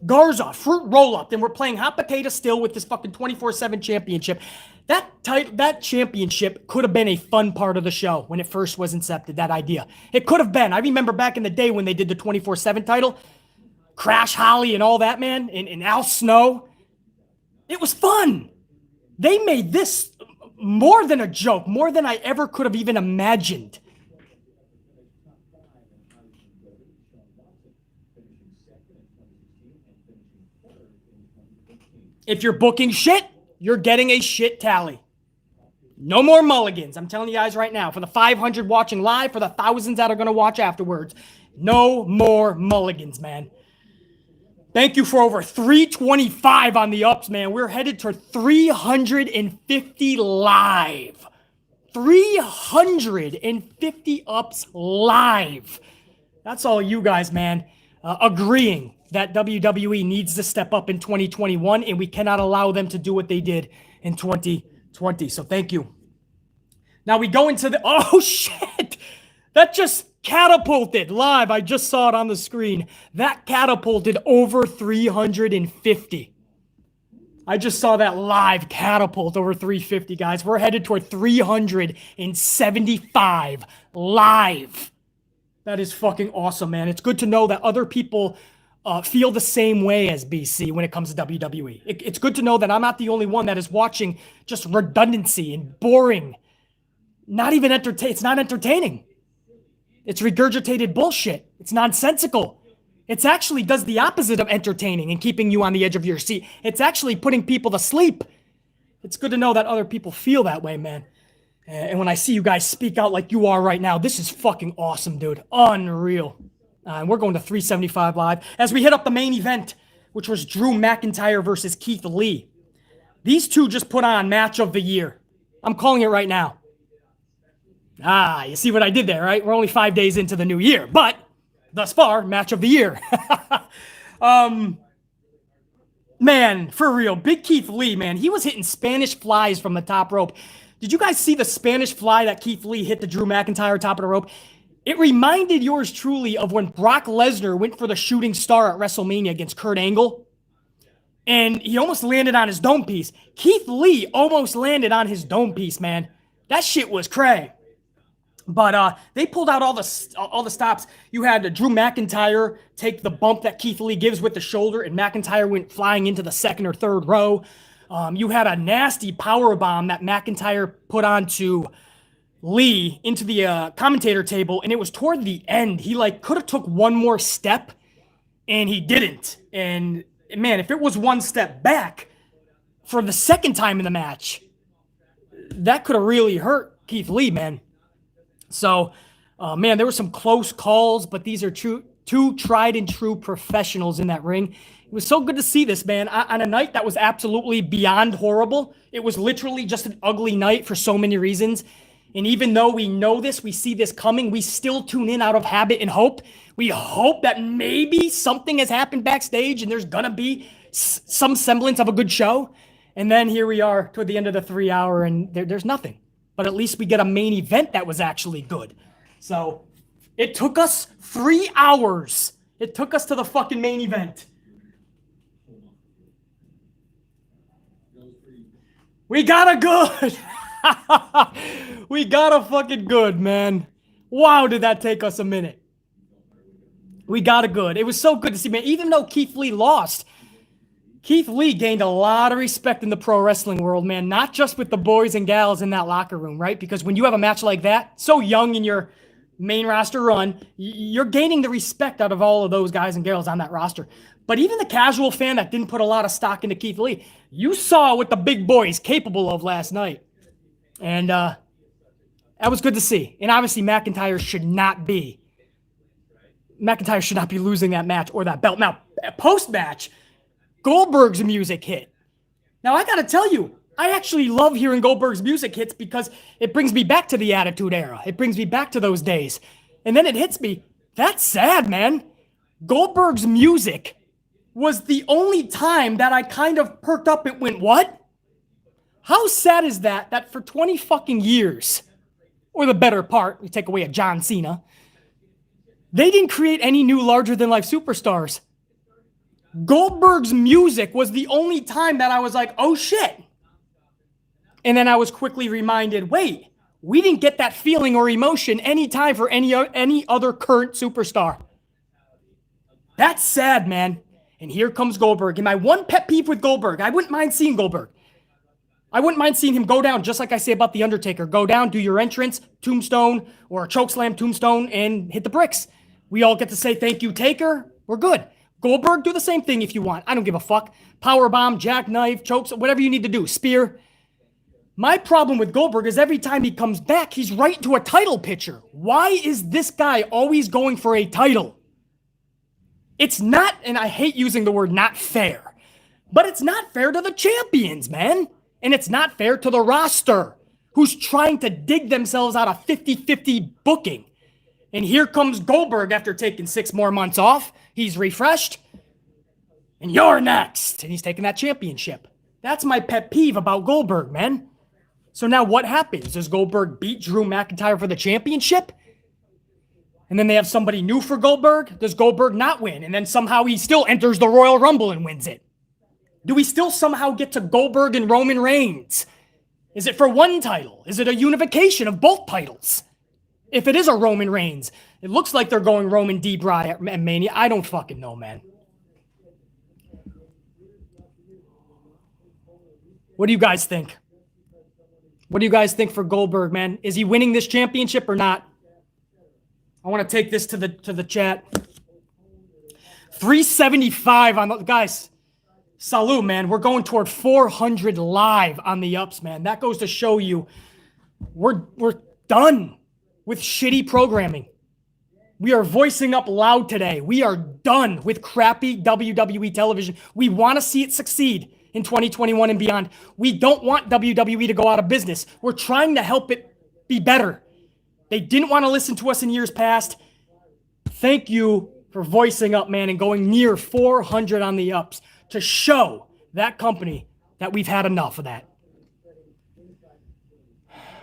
Garza, fruit roll-up. Then we're playing hot potato still with this fucking 24/7 championship. That championship could have been a fun part of the show when it first was incepted, that idea. It could have been. I remember back in the day when they did the 24/7 title, Crash Holly and all that, man, and Al Snow. It was fun. They made this more than a joke, more than I ever could have even imagined. If you're booking shit, you're getting a shit tally. No more mulligans. I'm telling you guys right now, for the 500 watching live, for the thousands that are going to watch afterwards, no more mulligans, man. Thank you for over 325 on the ups, man. We're headed to 350 live. 350 ups live. That's all you guys, man, agreeing that WWE needs to step up in 2021, and we cannot allow them to do what they did in 2020. So thank you. Now we go into the... Oh, shit! That just catapulted live. I just saw it on the screen. That catapulted over 350. I just saw that live catapult over 350, guys. We're headed toward 375 live. That is fucking awesome, man. It's good to know that other people feel the same way as BC when it comes to WWE. It's good to know that I'm not the only one that is watching just redundancy and boring. Not even it's not entertaining. It's regurgitated bullshit. It's nonsensical. It actually does the opposite of entertaining and keeping you on the edge of your seat. It's actually putting people to sleep. It's good to know that other people feel that way, man. And when I see you guys speak out like you are right now, this is fucking awesome, dude. Unreal. And we're going to 375 live as we hit up the main event, which was Drew McIntyre versus Keith Lee. These two just put on match of the year. I'm calling it right now. You see what I did there, right? We're only 5 days into the new year, but thus far, match of the year. Man, for real, Big Keith Lee, man, he was hitting Spanish flies from the top rope. Did you guys see the Spanish fly that Keith Lee hit to Drew McIntyre top of the rope? It reminded yours truly of when Brock Lesnar went for the shooting star at WrestleMania against Kurt Angle. And he almost landed on his dome piece. Keith Lee almost landed on his dome piece, man. That shit was cray. But they pulled out all the stops. You had Drew McIntyre take the bump that Keith Lee gives with the shoulder, and McIntyre went flying into the second or third row. You had a nasty power bomb that McIntyre put onto Lee into the commentator table, and it was toward the end. He could have took one more step, and he didn't. And man, if it was one step back for the second time in the match, that could have really hurt Keith Lee, man. So, man, there were some close calls, but these are two tried and true professionals in that ring. It was so good to see this, man, on a night that was absolutely beyond horrible. It was literally just an ugly night for so many reasons. And even though we know this, we see this coming, we still tune in out of habit and hope. We hope that maybe something has happened backstage and there's going to be some semblance of a good show. And then here we are toward the end of the 3 hour and there's nothing. But at least we get a main event that was actually good. So it took us 3 hours. It took us to the fucking main event. We got a good. We got a fucking good, man. Wow, did that take us a minute. We got a good. It was so good to see, man. Even though Keith Lee lost, Keith Lee gained a lot of respect in the pro wrestling world, man. Not just with the boys and gals in that locker room, right? Because when you have a match like that, so young in your main roster run, you're gaining the respect out of all of those guys and gals on that roster. But even the casual fan that didn't put a lot of stock into Keith Lee, you saw what the big boy is capable of last night. And that was good to see. And obviously McIntyre should not be losing that match or that belt. Now, post-match, Goldberg's music hit. Now, I got to tell you, I actually love hearing Goldberg's music hits because it brings me back to the Attitude Era. It brings me back to those days. And then it hits me. That's sad, man. Goldberg's music was the only time that I kind of perked up and went, what? How sad is that for 20 fucking years, or the better part, we take away a John Cena, they didn't create any new larger-than-life superstars. Goldberg's music was the only time that I was like, oh shit. And then I was quickly reminded, wait, we didn't get that feeling or emotion anytime for any other current superstar. That's sad, man. And here comes Goldberg. And my one pet peeve with Goldberg, I wouldn't mind seeing Goldberg. I wouldn't mind seeing him go down, just like I say about The Undertaker. Go down, do your entrance, tombstone, or a chokeslam tombstone, and hit the bricks. We all get to say, thank you, Taker. We're good. Goldberg, do the same thing if you want. I don't give a fuck. Powerbomb, jackknife, chokes, whatever you need to do. Spear. My problem with Goldberg is every time he comes back, he's right to a title picture. Why is this guy always going for a title? It's not, and I hate using the word not fair, but it's not fair to the champions, man. And it's not fair to the roster, who's trying to dig themselves out of 50-50 booking. And here comes Goldberg after taking 6 more months off. He's refreshed. And you're next. And he's taking that championship. That's my pet peeve about Goldberg, man. So now what happens? Does Goldberg beat Drew McIntyre for the championship? And then they have somebody new for Goldberg? Does Goldberg not win? And then somehow he still enters the Royal Rumble and wins it. Do we still somehow get to Goldberg and Roman Reigns? Is it for one title? Is it a unification of both titles? If it is a Roman Reigns, it looks like they're going Roman D. Bry at Mania. I don't fucking know, man. What do you guys think? What do you guys think for Goldberg, man? Is he winning this championship or not? I want to take this to the chat. 375 on the guys. Salute, man. We're going toward 400 live on the ups, man. That goes to show you we're done with shitty programming. We are voicing up loud today. We are done with crappy WWE television. We want to see it succeed in 2021 and beyond. We don't want WWE to go out of business. We're trying to help it be better. They didn't want to listen to us in years past. Thank you for voicing up, man, and going near 400 on the ups to show that company that we've had enough of that.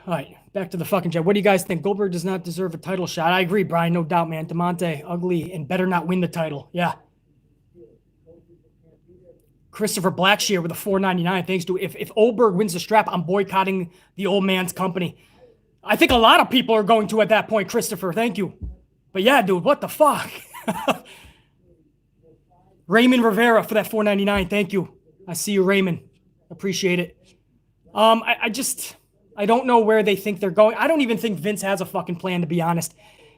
All right, back to the fucking chat. What do you guys think? Goldberg does not deserve a title shot. I agree, Brian, no doubt, man. DeMonte, ugly, and better not win the title. Yeah. Christopher Blackshear with a $4.99. Thanks to if Goldberg wins the strap, I'm boycotting the old man's company. I think a lot of people are going to at that point, Christopher. Thank you. But yeah, dude, what the fuck? Raymond Rivera for that $4.99. Thank you. I see you, Raymond. Appreciate it. I don't know where they think they're going. I don't even think Vince has a fucking plan, to be honest.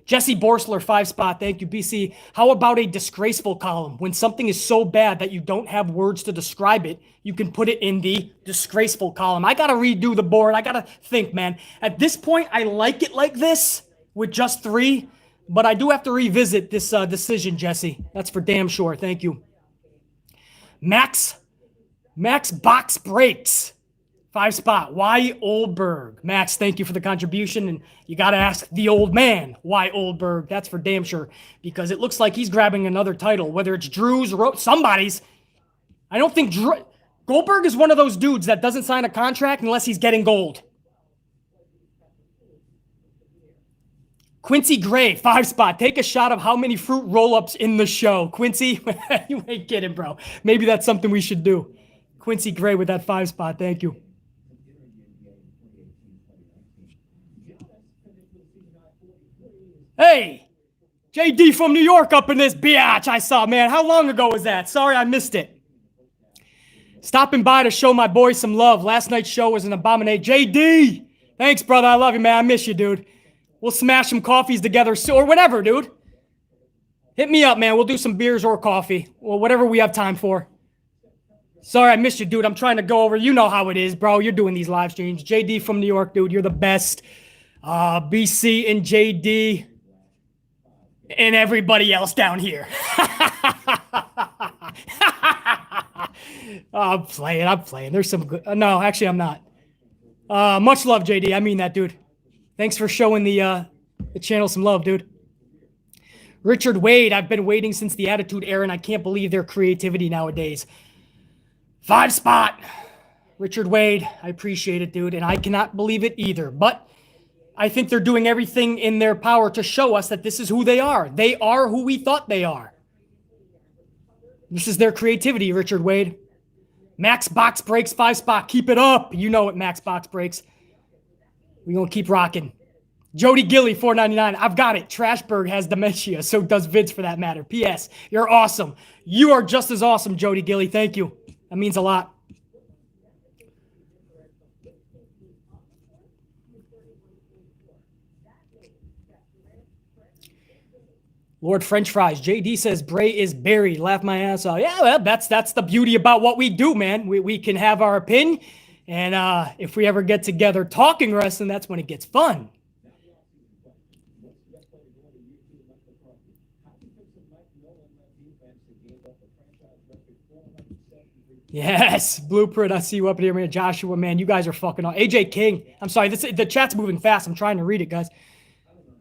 Jesse Borsler, 5-spot. Thank you, BC. How about a disgraceful column? When something is so bad that you don't have words to describe it, you can put it in the disgraceful column. I got to redo the board. I got to think, man. At this point, I like it like this with just 3, but I do have to revisit this decision, Jesse. That's for damn sure. Thank you. Max Box Breaks. 5-spot. Why Goldberg? Max, thank you for the contribution. And you got to ask the old man, why Goldberg? That's for damn sure. Because it looks like he's grabbing another title, whether it's Drew's or somebody's. I don't think Goldberg is one of those dudes that doesn't sign a contract unless he's getting gold. Quincy Gray, 5-spot. Take a shot of how many fruit roll-ups in the show. Quincy, you ain't kidding, bro. Maybe that's something we should do. Quincy Gray with that 5-spot. Thank you. Hey, JD from New York up in this biatch I saw, man. How long ago was that? Sorry, I missed it. Stopping by to show my boys some love. Last night's show was an abomination. JD! Thanks, brother. I love you, man. I miss you, dude. We'll smash some coffees together or whatever, dude. Hit me up, man. We'll do some beers or coffee. Well, whatever we have time for. Sorry, I missed you, dude. I'm trying to go over. You know how it is, bro. You're doing these live streams. JD from New York, dude. You're the best. BC and JD. And everybody else down here. I'm playing. There's some good. No, actually, I'm not. Much love, JD. I mean that, dude. Thanks for showing the channel some love, dude. Richard Wade, I've been waiting since the Attitude Era, and I can't believe their creativity nowadays. 5-spot. Richard Wade, I appreciate it, dude, and I cannot believe it either. But I think they're doing everything in their power to show us that this is who they are. They are who we thought they are. This is their creativity, Richard Wade. Max Box Breaks 5-spot. Keep it up. You know it, Max Box Breaks. We're going to keep rocking. Jody Gilly, $4.99. I've got it. Trashberg has dementia. So does Vince, for that matter. P.S. You're awesome. You are just as awesome, Jody Gilly. Thank you. That means a lot. Lord French Fries. JD says Bray is buried. Laugh my ass off. Yeah, well, that's the beauty about what we do, man. We can have our opinion. And if we ever get together talking wrestling, that's when it gets fun. Yes, Blueprint. I see you up here, man. Joshua, man, you guys are fucking on. AJ King. I'm sorry, the chat's moving fast. I'm trying to read it, guys.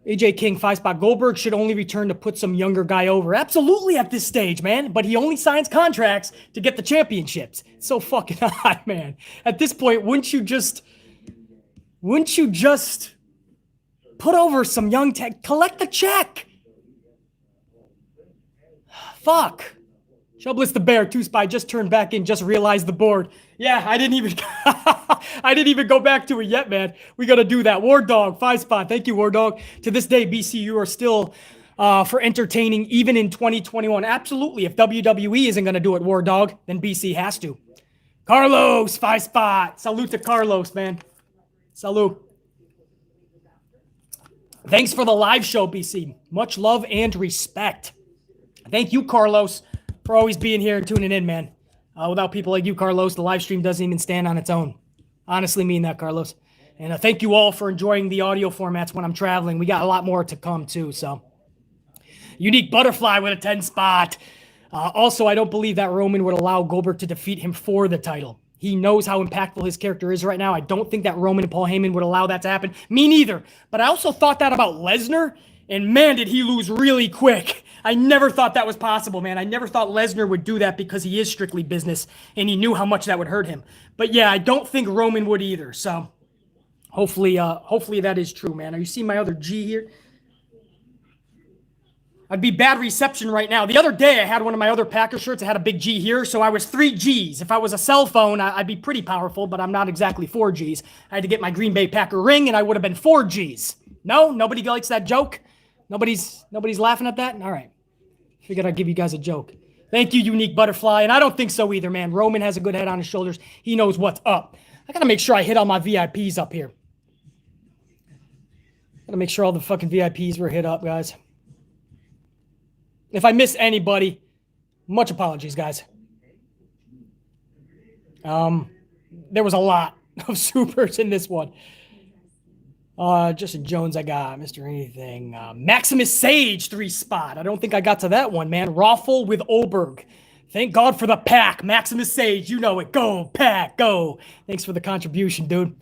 AJ King, 5-spot. Goldberg should only return to put some younger guy over. Absolutely at this stage, man. But he only signs contracts to get the championships. It's so fucking odd, man. At this point, wouldn't you just put over some young tech? Collect the check. Fuck. Chubless the Bear, 2-spot, just turned back in, just realized the board. Yeah, I didn't even go back to it yet, man. We got to do that. War Dog, 5-spot. Thank you, War Dog. To this day, BC, you are still for entertaining even in 2021. Absolutely. If WWE isn't going to do it, War Dog, then BC has to. Carlos, 5-spot. Salute to Carlos, man. Salute. Thanks for the live show, BC. Much love and respect. Thank you, Carlos, for always being here and tuning in, man. Without people like you, Carlos, the live stream doesn't even stand on its own. Honestly mean that, Carlos. And thank you all for enjoying the audio formats when I'm traveling. We got a lot more to come, too. So, Unique Butterfly with a 10-spot. Also, I don't believe that Roman would allow Goldberg to defeat him for the title. He knows how impactful his character is right now. I don't think that Roman and Paul Heyman would allow that to happen. Me neither. But I also thought that about Lesnar. And man, did he lose really quick. I never thought that was possible, man. I never thought Lesnar would do that because he is strictly business and he knew how much that would hurt him. But yeah, I don't think Roman would either. So hopefully that is true, man. Are you seeing my other G here? I'd be bad reception right now. The other day, I had one of my other Packer shirts. I had a big G here, so I was 3 Gs. If I was a cell phone, I'd be pretty powerful, but I'm not exactly 4 Gs. I had to get my Green Bay Packer ring, and I would have been 4 Gs. No? Nobody likes that joke? Nobody's laughing at that? All right. Figured I'd give you guys a joke. Thank you, Unique Butterfly. And I don't think so either, man. Roman has a good head on his shoulders. He knows what's up. I got to make sure I hit all my VIPs up here. Got to make sure all the fucking VIPs were hit up, guys. If I miss anybody, much apologies, guys. There was a lot of supers in this one. Justin Jones, I got Mr. Anything. Maximus Sage, 3-spot. I don't think I got to that one, man. Raffle with Goldberg. Thank God for the pack. Maximus Sage, you know it. Go, pack, go. Thanks for the contribution, dude.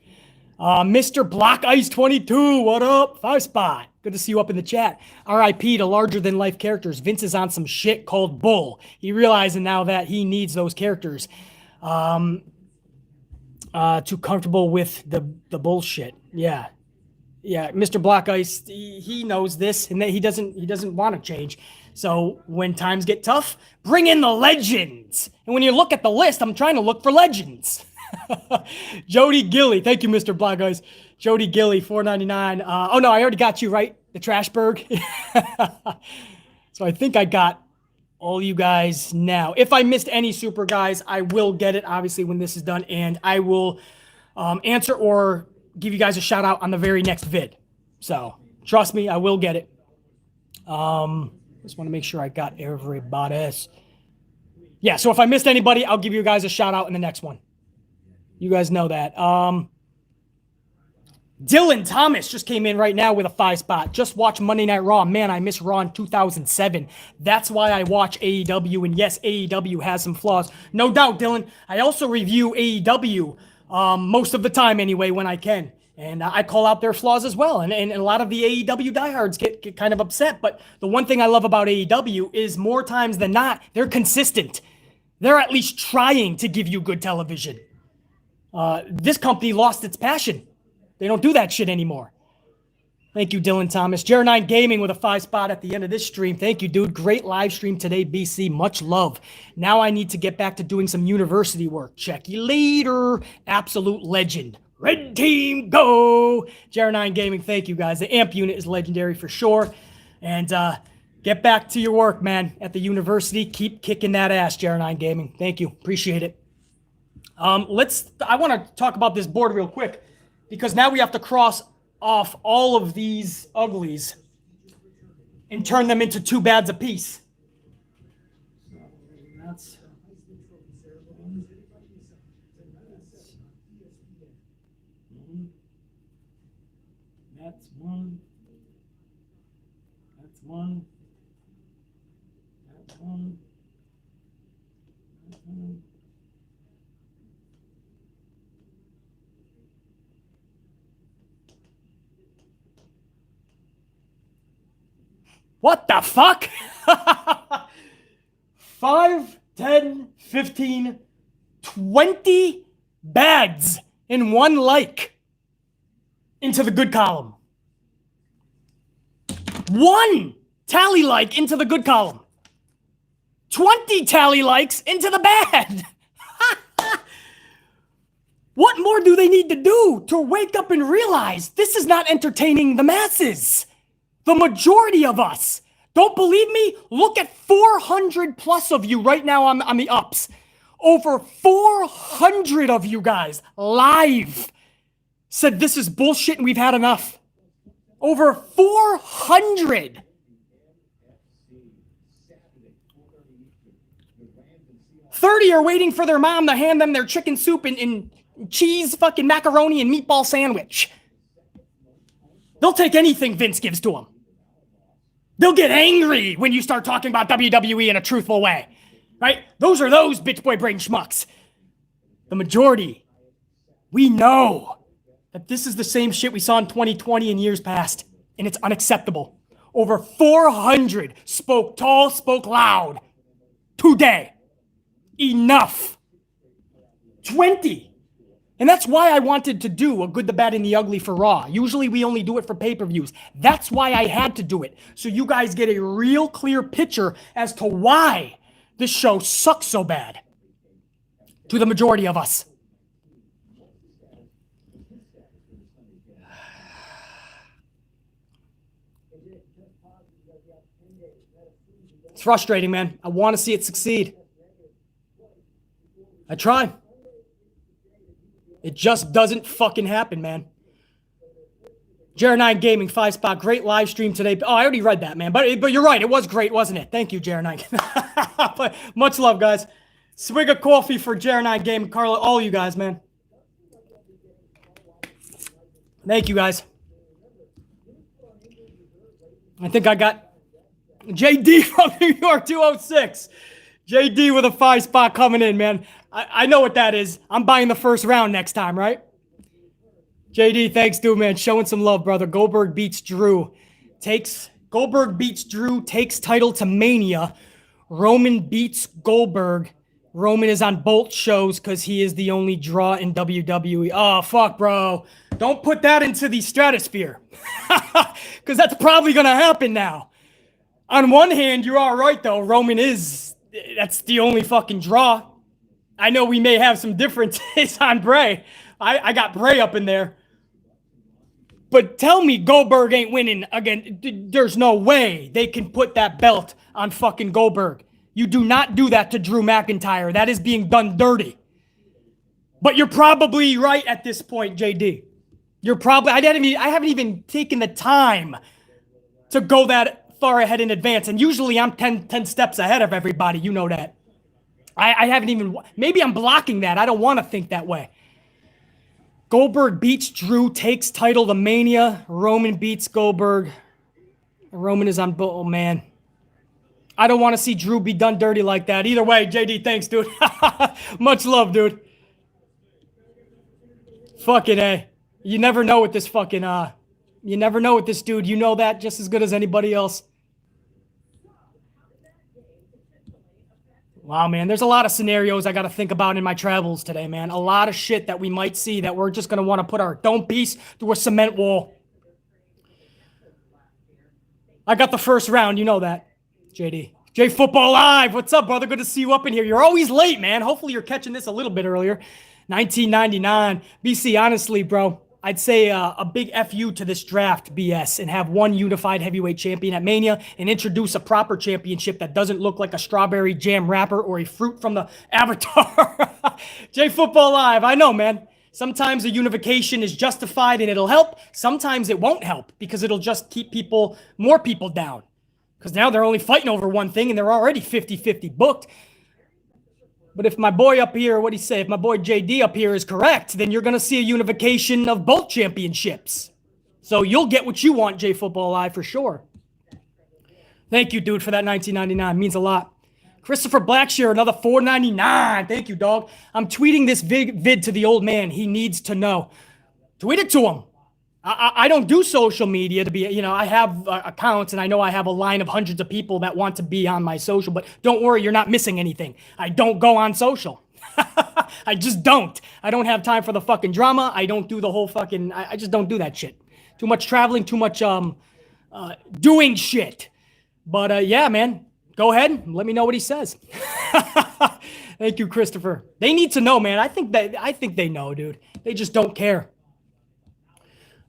Mr. Block Ice 22, what up? 5-spot. Good to see you up in the chat. RIP to larger-than-life characters. Vince is on some shit called Bull. He realizing now that he needs those characters. Too comfortable with the bullshit. Yeah. Yeah, Mr. Black Ice, he knows this, and that he doesn't want to change. So when times get tough, bring in the legends. And when you look at the list, I'm trying to look for legends. Jody Gilly, thank you, Mr. Black Ice. Jody Gilly, $4.99. Oh no, I already got you right, the Trashberg. So I think I got all you guys now. If I missed any super guys, I will get it obviously when this is done, and I will answer or give you guys a shout out on the very next vid. So trust me, I will get it. Just want to make sure I got everybody. Yeah, so if I missed anybody, I'll give you guys a shout out in the next one. You guys know that. Dylan Thomas just came in right now with a 5-spot. Just watch Monday Night Raw. Man, I miss Raw in 2007. That's why I watch AEW. And yes, AEW has some flaws. No doubt, Dylan. I also review AEW most of the time anyway when I can. And I call out their flaws as well. And a lot of the AEW diehards get kind of upset. But the one thing I love about AEW is more times than not, they're consistent. They're at least trying to give you good television. This company lost its passion. They don't do that shit anymore. Thank you, Dylan Thomas. Jer9 Gaming with a 5 spot at the end of this stream. Thank you, dude. Great live stream today, BC. Much love. Now I need to get back to doing some university work. Check you later. Absolute legend. Red team, go. Jer9 Gaming, thank you, guys. The amp unit is legendary for sure. And get back to your work, man, at the university. Keep kicking that ass, Jer9 Gaming. Thank you. Appreciate it. I want to talk about this board real quick because now we have to cross off all of these uglies and turn them into 2 bads apiece. That's one. That's one. That's one. That's one. What the fuck? 5, 10, 15, 20 bags in one like into the good column. 1 tally like into the good column. 20 tally likes into the bad. What more do they need to do to wake up and realize this is not entertaining the masses? The majority of us. Don't believe me? Look at 400 plus of you right now on the ups. Over 400 of you guys live said this is bullshit and we've had enough. Over 400. $30 are waiting for their mom to hand them their chicken soup and cheese fucking macaroni and meatball sandwich. They'll take anything Vince gives to them. They'll get angry when you start talking about WWE in a truthful way, right? Those are those bitch boy brain schmucks. The majority, we know that this is the same shit we saw in 2020 and years past, and it's unacceptable. Over 400 spoke tall, spoke loud today. Enough. 20. And that's why I wanted to do a good, the bad, and the ugly for Raw. Usually we only do it for pay-per-views. That's why I had to do it. So you guys get a real clear picture as to why this show sucks so bad. To the majority of us. It's frustrating, man. I want to see it succeed. I try. It just doesn't fucking happen, man. Jer9 Gaming, 5 spot. Great live stream today. Oh, I already read that, man. But you're right. It was great, wasn't it? Thank you, Jer9. But much love, guys. Swig of coffee for Jer9 Gaming. Carla, all you guys, man. Thank you, guys. I think I got JD from New York 206. JD with a 5 spot coming in, man. I know what that is. I'm buying the first round next time, right? JD, thanks, dude, man. Showing some love, brother. Goldberg beats Drew. Takes title to Mania. Roman beats Goldberg. Roman is on both shows because he is the only draw in WWE. Oh, fuck, bro. Don't put that into the stratosphere. Because that's probably going to happen now. On one hand, you're all right, though. That's the only fucking draw. I know we may have some differences on Bray. I got Bray up in there. But tell me Goldberg ain't winning again. There's no way they can put that belt on fucking Goldberg. You do not do that to Drew McIntyre. That is being done dirty. But you're probably right at this point, JD. I haven't even taken the time to go that far ahead in advance. And usually I'm 10 steps ahead of everybody. You know that. I haven't even, maybe I'm blocking that. I don't want to think that way. Goldberg beats Drew, takes title to Mania. Roman beats Goldberg. Roman is on, oh man. I don't want to see Drew be done dirty like that. Either way, JD, thanks, dude. Much love, dude. Fucking A. You never know with this fucking, you never know with this dude. You know that just as good as anybody else. Wow, man, there's a lot of scenarios I got to think about in my travels today, man. A lot of shit that we might see that we're just going to want to put our dome piece through a cement wall. I got the first round. You know that, JD. J Football Live. What's up, brother? Good to see you up in here. You're always late, man. Hopefully you're catching this a little bit earlier. 1999. BC, honestly, bro, I'd say a big FU to this draft, BS, and have one unified heavyweight champion at Mania and introduce a proper championship that doesn't look like a strawberry jam wrapper or a fruit from the Avatar. J Football Live. I know, man. Sometimes a unification is justified and it'll help. Sometimes it won't help because it'll just keep more people down. Because now they're only fighting over one thing and they're already 50-50 booked. But if my boy up here, what'd he say? If my boy JD up here is correct, then you're going to see a unification of both championships. So you'll get what you want, J Football Live, for sure. Thank you, dude, for that 1999. Means a lot. Christopher Blackshear, another $4.99. Thank you, dog. I'm tweeting this vid to the old man. He needs to know. Tweet it to him. I don't do social media to be, I have accounts and I know I have a line of hundreds of people that want to be on my social, but don't worry, you're not missing anything. I don't go on social. I just don't. I don't have time for the fucking drama. I don't do the whole fucking, I just don't do that shit. Too much traveling, too much doing shit. But yeah, man, go ahead and let me know what he says. Thank you, Christopher. They need to know, man. I think they know, dude. They just don't care.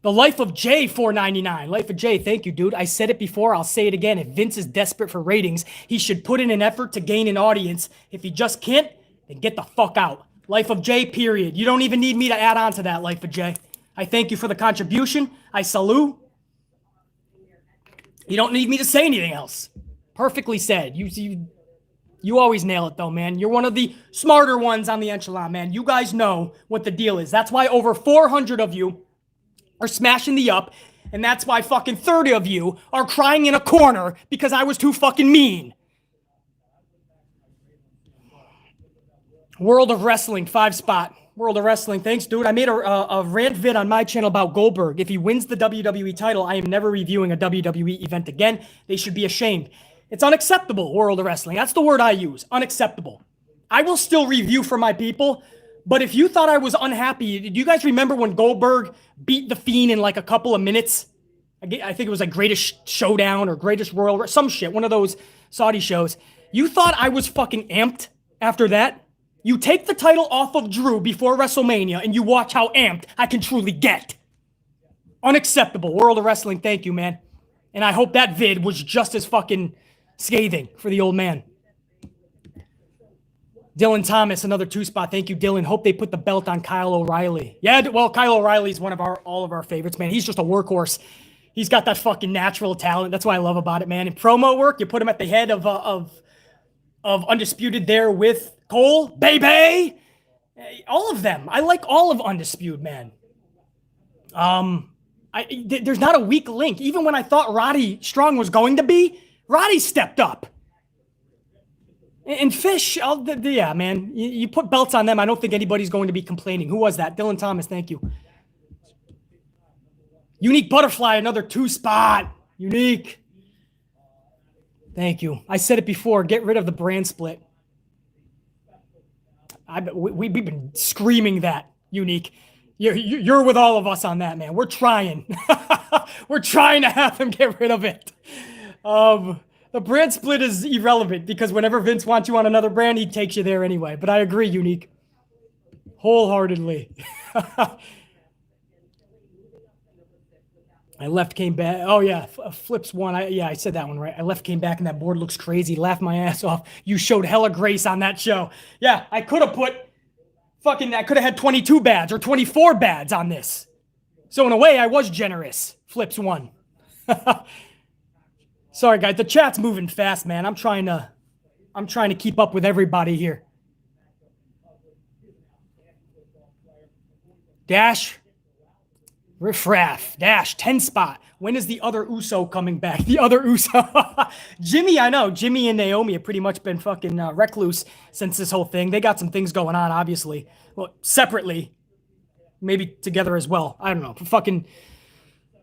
The Life of Jay, $4.99. Life of Jay, thank you, dude. I said it before, I'll say it again. If Vince is desperate for ratings, he should put in an effort to gain an audience. If he just can't, then get the fuck out. Life of Jay, period. You don't even need me to add on to that, Life of Jay. I thank you for the contribution. I salute. You don't need me to say anything else. Perfectly said. You always nail it, though, man. You're one of the smarter ones on the echelon, man. You guys know what the deal is. That's why over 400 of you are smashing the up, and that's why fucking 30 of you are crying in a corner because I was too fucking mean. World of Wrestling, 5-spot. World of Wrestling, thanks, dude. I made a rant vid on my channel about Goldberg. If he wins the WWE title, I am never reviewing a WWE event again. They should be ashamed. It's unacceptable, World of Wrestling. That's the word I use, unacceptable. I will still review for my people, but if you thought I was unhappy, do you guys remember when Goldberg beat The Fiend in like a couple of minutes? I think it was like Greatest Showdown or Greatest Royal, some shit, one of those Saudi shows. You thought I was fucking amped after that? You take the title off of Drew before WrestleMania and you watch how amped I can truly get. Unacceptable. World of Wrestling, thank you, man. And I hope that vid was just as fucking scathing for the old man. Dylan Thomas, another 2-spot. Thank you, Dylan. Hope they put the belt on Kyle O'Reilly. Yeah, well, Kyle O'Reilly is one of all of our favorites, man. He's just a workhorse. He's got that fucking natural talent. That's what I love about it, man. In promo work, you put him at the head of Undisputed there with Cole, baby. All of them. I like all of Undisputed, man. There's not a weak link. Even when I thought Roddy Strong was going to be, Roddy stepped up. And Fish, yeah, man. You put belts on them, I don't think anybody's going to be complaining. Who was that? Dylan Thomas, thank you. Unique Butterfly, another 2-spot. Unique. Thank you. I said it before, get rid of the brand split. We've been screaming that, Unique. You're with all of us on that, man. We're trying. We're trying to have them get rid of it. The brand split is irrelevant because whenever Vince wants you on another brand, he takes you there anyway. But I agree, Unique. Wholeheartedly. I left, came back. Oh, yeah. Flips one. I said that one right. I left, came back, and that board looks crazy. Laughed my ass off. You showed hella grace on that show. Yeah, I could have I could have had 22 bads or 24 bads on this. So in a way, I was generous. Flips one. Sorry, guys. The chat's moving fast, man. I'm trying to keep up with everybody here. Dash. Riffraff. Dash. 10-spot. When is the other Uso coming back? The other Uso. Jimmy, I know. Jimmy and Naomi have pretty much been fucking recluse since this whole thing. They got some things going on, obviously. Well, separately. Maybe together as well. I don't know. Fucking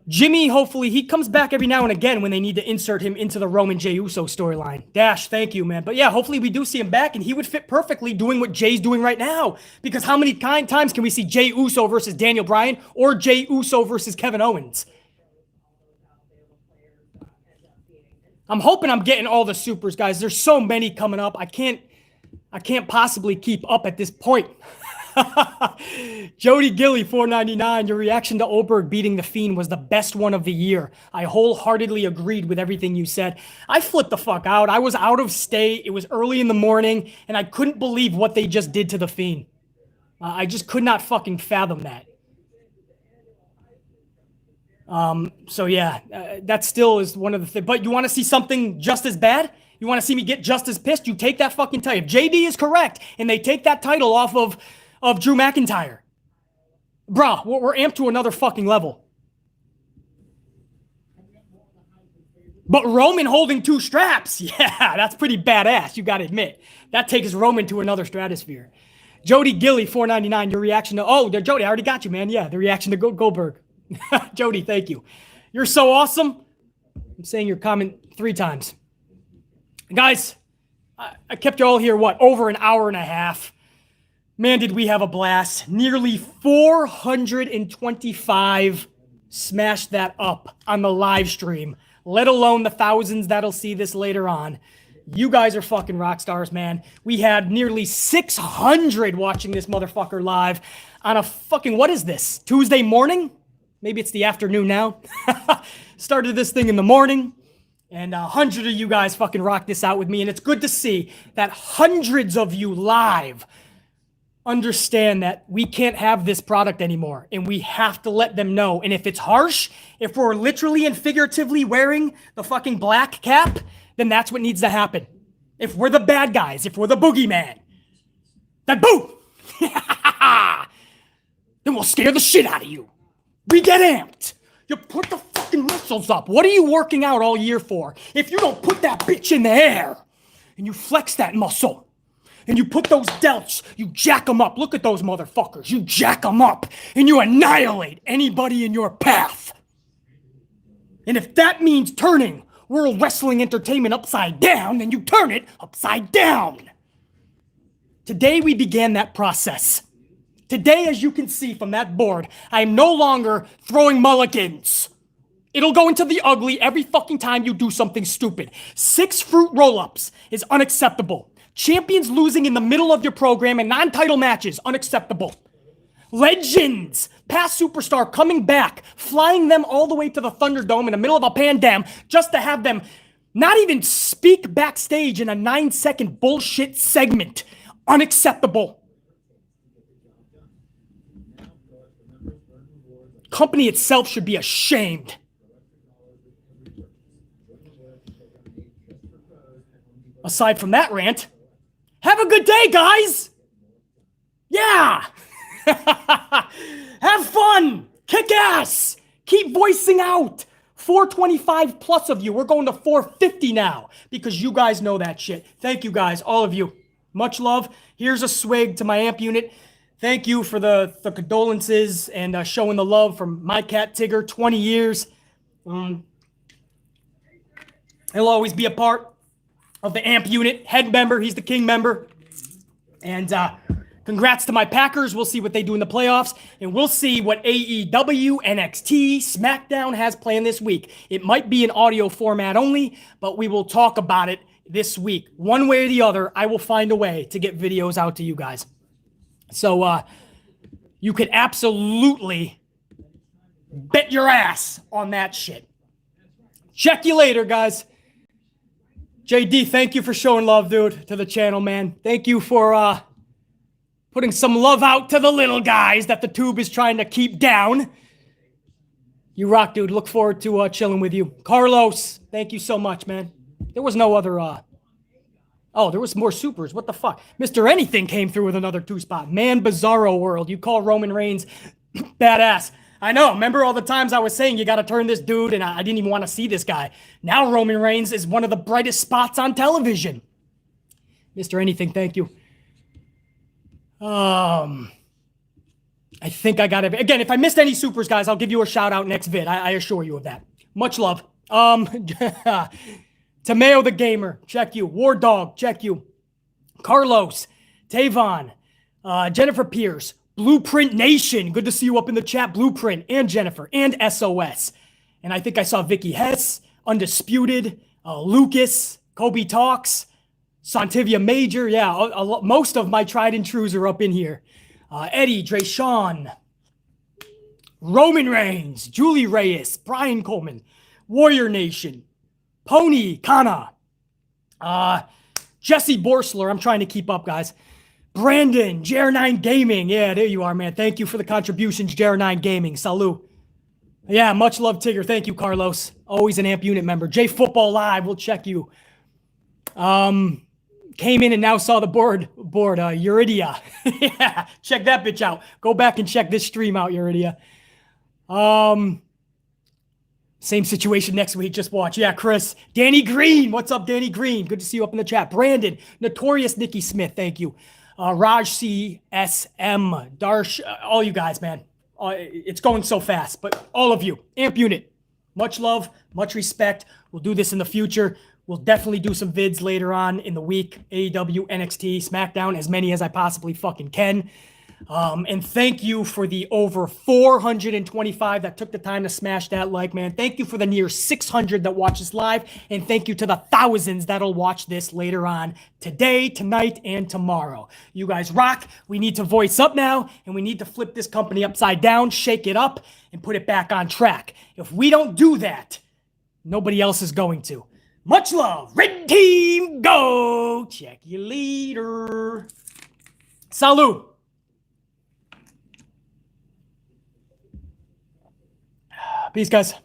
Jimmy, hopefully, he comes back every now and again when they need to insert him into the Roman J. Uso storyline. Dash, thank you, man. But yeah, hopefully we do see him back, and he would fit perfectly doing what Jay's doing right now. Because how many times can we see Jay Uso versus Daniel Bryan or Jay Uso versus Kevin Owens? I'm hoping I'm getting all the supers, guys. There's so many coming up. I can't possibly keep up at this point. Jody Gilly, $4.99. Your reaction to Goldberg beating The Fiend was the best one of the year. I wholeheartedly agreed with everything you said. I flipped the fuck out. I was out of state. It was early in the morning, and I couldn't believe what they just did to The Fiend. I just could not fucking fathom that. So yeah, that still is one of the things. But you want to see something just as bad? You want to see me get just as pissed? You take that fucking title. If JD is correct, and they take that title off of Drew McIntyre, bruh, we're amped to another fucking level. But Roman holding 2 straps, yeah, that's pretty badass, you gotta admit. That takes Roman to another stratosphere. Jody Gilly, $4.99. Your reaction to, Jody, I already got you, man. Yeah, the reaction to Goldberg. Jody, thank you. You're so awesome. I'm saying your comment 3 times. Guys, I kept you all here, over an hour and a half. Man, did we have a blast. Nearly 425 smashed that up on the live stream, let alone the thousands that'll see this later on. You guys are fucking rock stars, man. We had nearly 600 watching this motherfucker live on a fucking, what is this, Tuesday morning? Maybe it's the afternoon now. Started this thing in the morning, and 100 of you guys fucking rocked this out with me, and it's good to see that hundreds of you live understand that we can't have this product anymore, and we have to let them know. And if it's harsh, if we're literally and figuratively wearing the fucking black cap, then that's what needs to happen. If we're the bad guys, if we're the boogeyman, then boom! Then we'll scare the shit out of you. We get amped. You put the fucking muscles up. What are you working out all year for? If you don't put that bitch in the air and you flex that muscle and you put those delts, you jack them up. Look at those motherfuckers. You jack them up and you annihilate anybody in your path. And if that means turning World Wrestling Entertainment upside down, then you turn it upside down. Today we began that process. Today, as you can see from that board, I am no longer throwing mulligans. It'll go into the ugly every fucking time you do something stupid. 6 fruit roll-ups is unacceptable. Champions losing in the middle of your program and non-title matches, unacceptable. Legends, past superstar coming back, flying them all the way to the Thunderdome in the middle of a pandemic just to have them not even speak backstage in a 9-second bullshit segment. Unacceptable. Company itself should be ashamed. Aside from that rant, have a good day, guys. Yeah. Have fun. Kick ass. Keep voicing out. 425 plus of you. We're going to 450 now because you guys know that shit. Thank you guys, all of you. Much love. Here's a swig to my amp unit. Thank you for the condolences and showing the love from my cat Tigger, 20 years. He'll always be a part of the AMP unit, head member. He's the king member. And congrats to my Packers. We'll see what they do in the playoffs. And we'll see what AEW, NXT, SmackDown has planned this week. It might be an audio format only, but we will talk about it this week. One way or the other, I will find a way to get videos out to you guys. So you could absolutely bet your ass on that shit. Check you later, guys. JD, thank you for showing love, dude, to the channel, man. Thank you for putting some love out to the little guys that the tube is trying to keep down. You rock, dude. Look forward to chilling with you. Carlos, thank you so much, man. There was no other... Oh, there was more supers. What the fuck? Mr. Anything came through with another 2-spot. Man, Bizarro World. You call Roman Reigns badass. I know. Remember all the times I was saying you got to turn this dude, and I didn't even want to see this guy. Now Roman Reigns is one of the brightest spots on television. Mr. Anything, thank you. I think I got it. Again, if I missed any supers, guys, I'll give you a shout out next vid. I assure you of that. Much love. Tomeo the Gamer, check you. War Dog, check you. Carlos, Tavon, Jennifer Pierce, Blueprint Nation. Good to see you up in the chat. Blueprint and Jennifer and SOS. And I think I saw Vicky Hess, Undisputed, Lucas, Kobe Talks, Santivia Major. Yeah, most of my tried and trues are up in here. Eddie, Drayshawn, Roman Reigns, Julie Reyes, Brian Coleman, Warrior Nation, Pony, Kana, Jesse Borsler. I'm trying to keep up, guys. Brandon, JR9 Gaming. Yeah, there you are, man. Thank you for the contributions, JR9 Gaming. Salut. Yeah, much love, Tigger. Thank you, Carlos. Always an AMP unit member. J Football Live. We'll check you. Came in and now saw the board. Euridia. Yeah, check that bitch out. Go back and check this stream out, Euridia. Same situation next week. Just watch. Yeah, Chris. Danny Green. What's up, Danny Green? Good to see you up in the chat. Brandon. Notorious Nikki Smith. Thank you. Raj CSM. Darsh. All you guys, man. It's going so fast. But all of you. AMP unit. Much love. Much respect. We'll do this in the future. We'll definitely do some vids later on in the week. AEW, NXT, SmackDown. As many as I possibly fucking can. And thank you for the over 425 that took the time to smash that like, man. Thank you for the near 600 that watch this live. And thank you to the thousands that'll watch this later on today, tonight, and tomorrow. You guys rock. We need to voice up now, and we need to flip this company upside down, shake it up, and put it back on track. If we don't do that, nobody else is going to. Much love. Red team, go. Check you later. Salud. Peace, guys.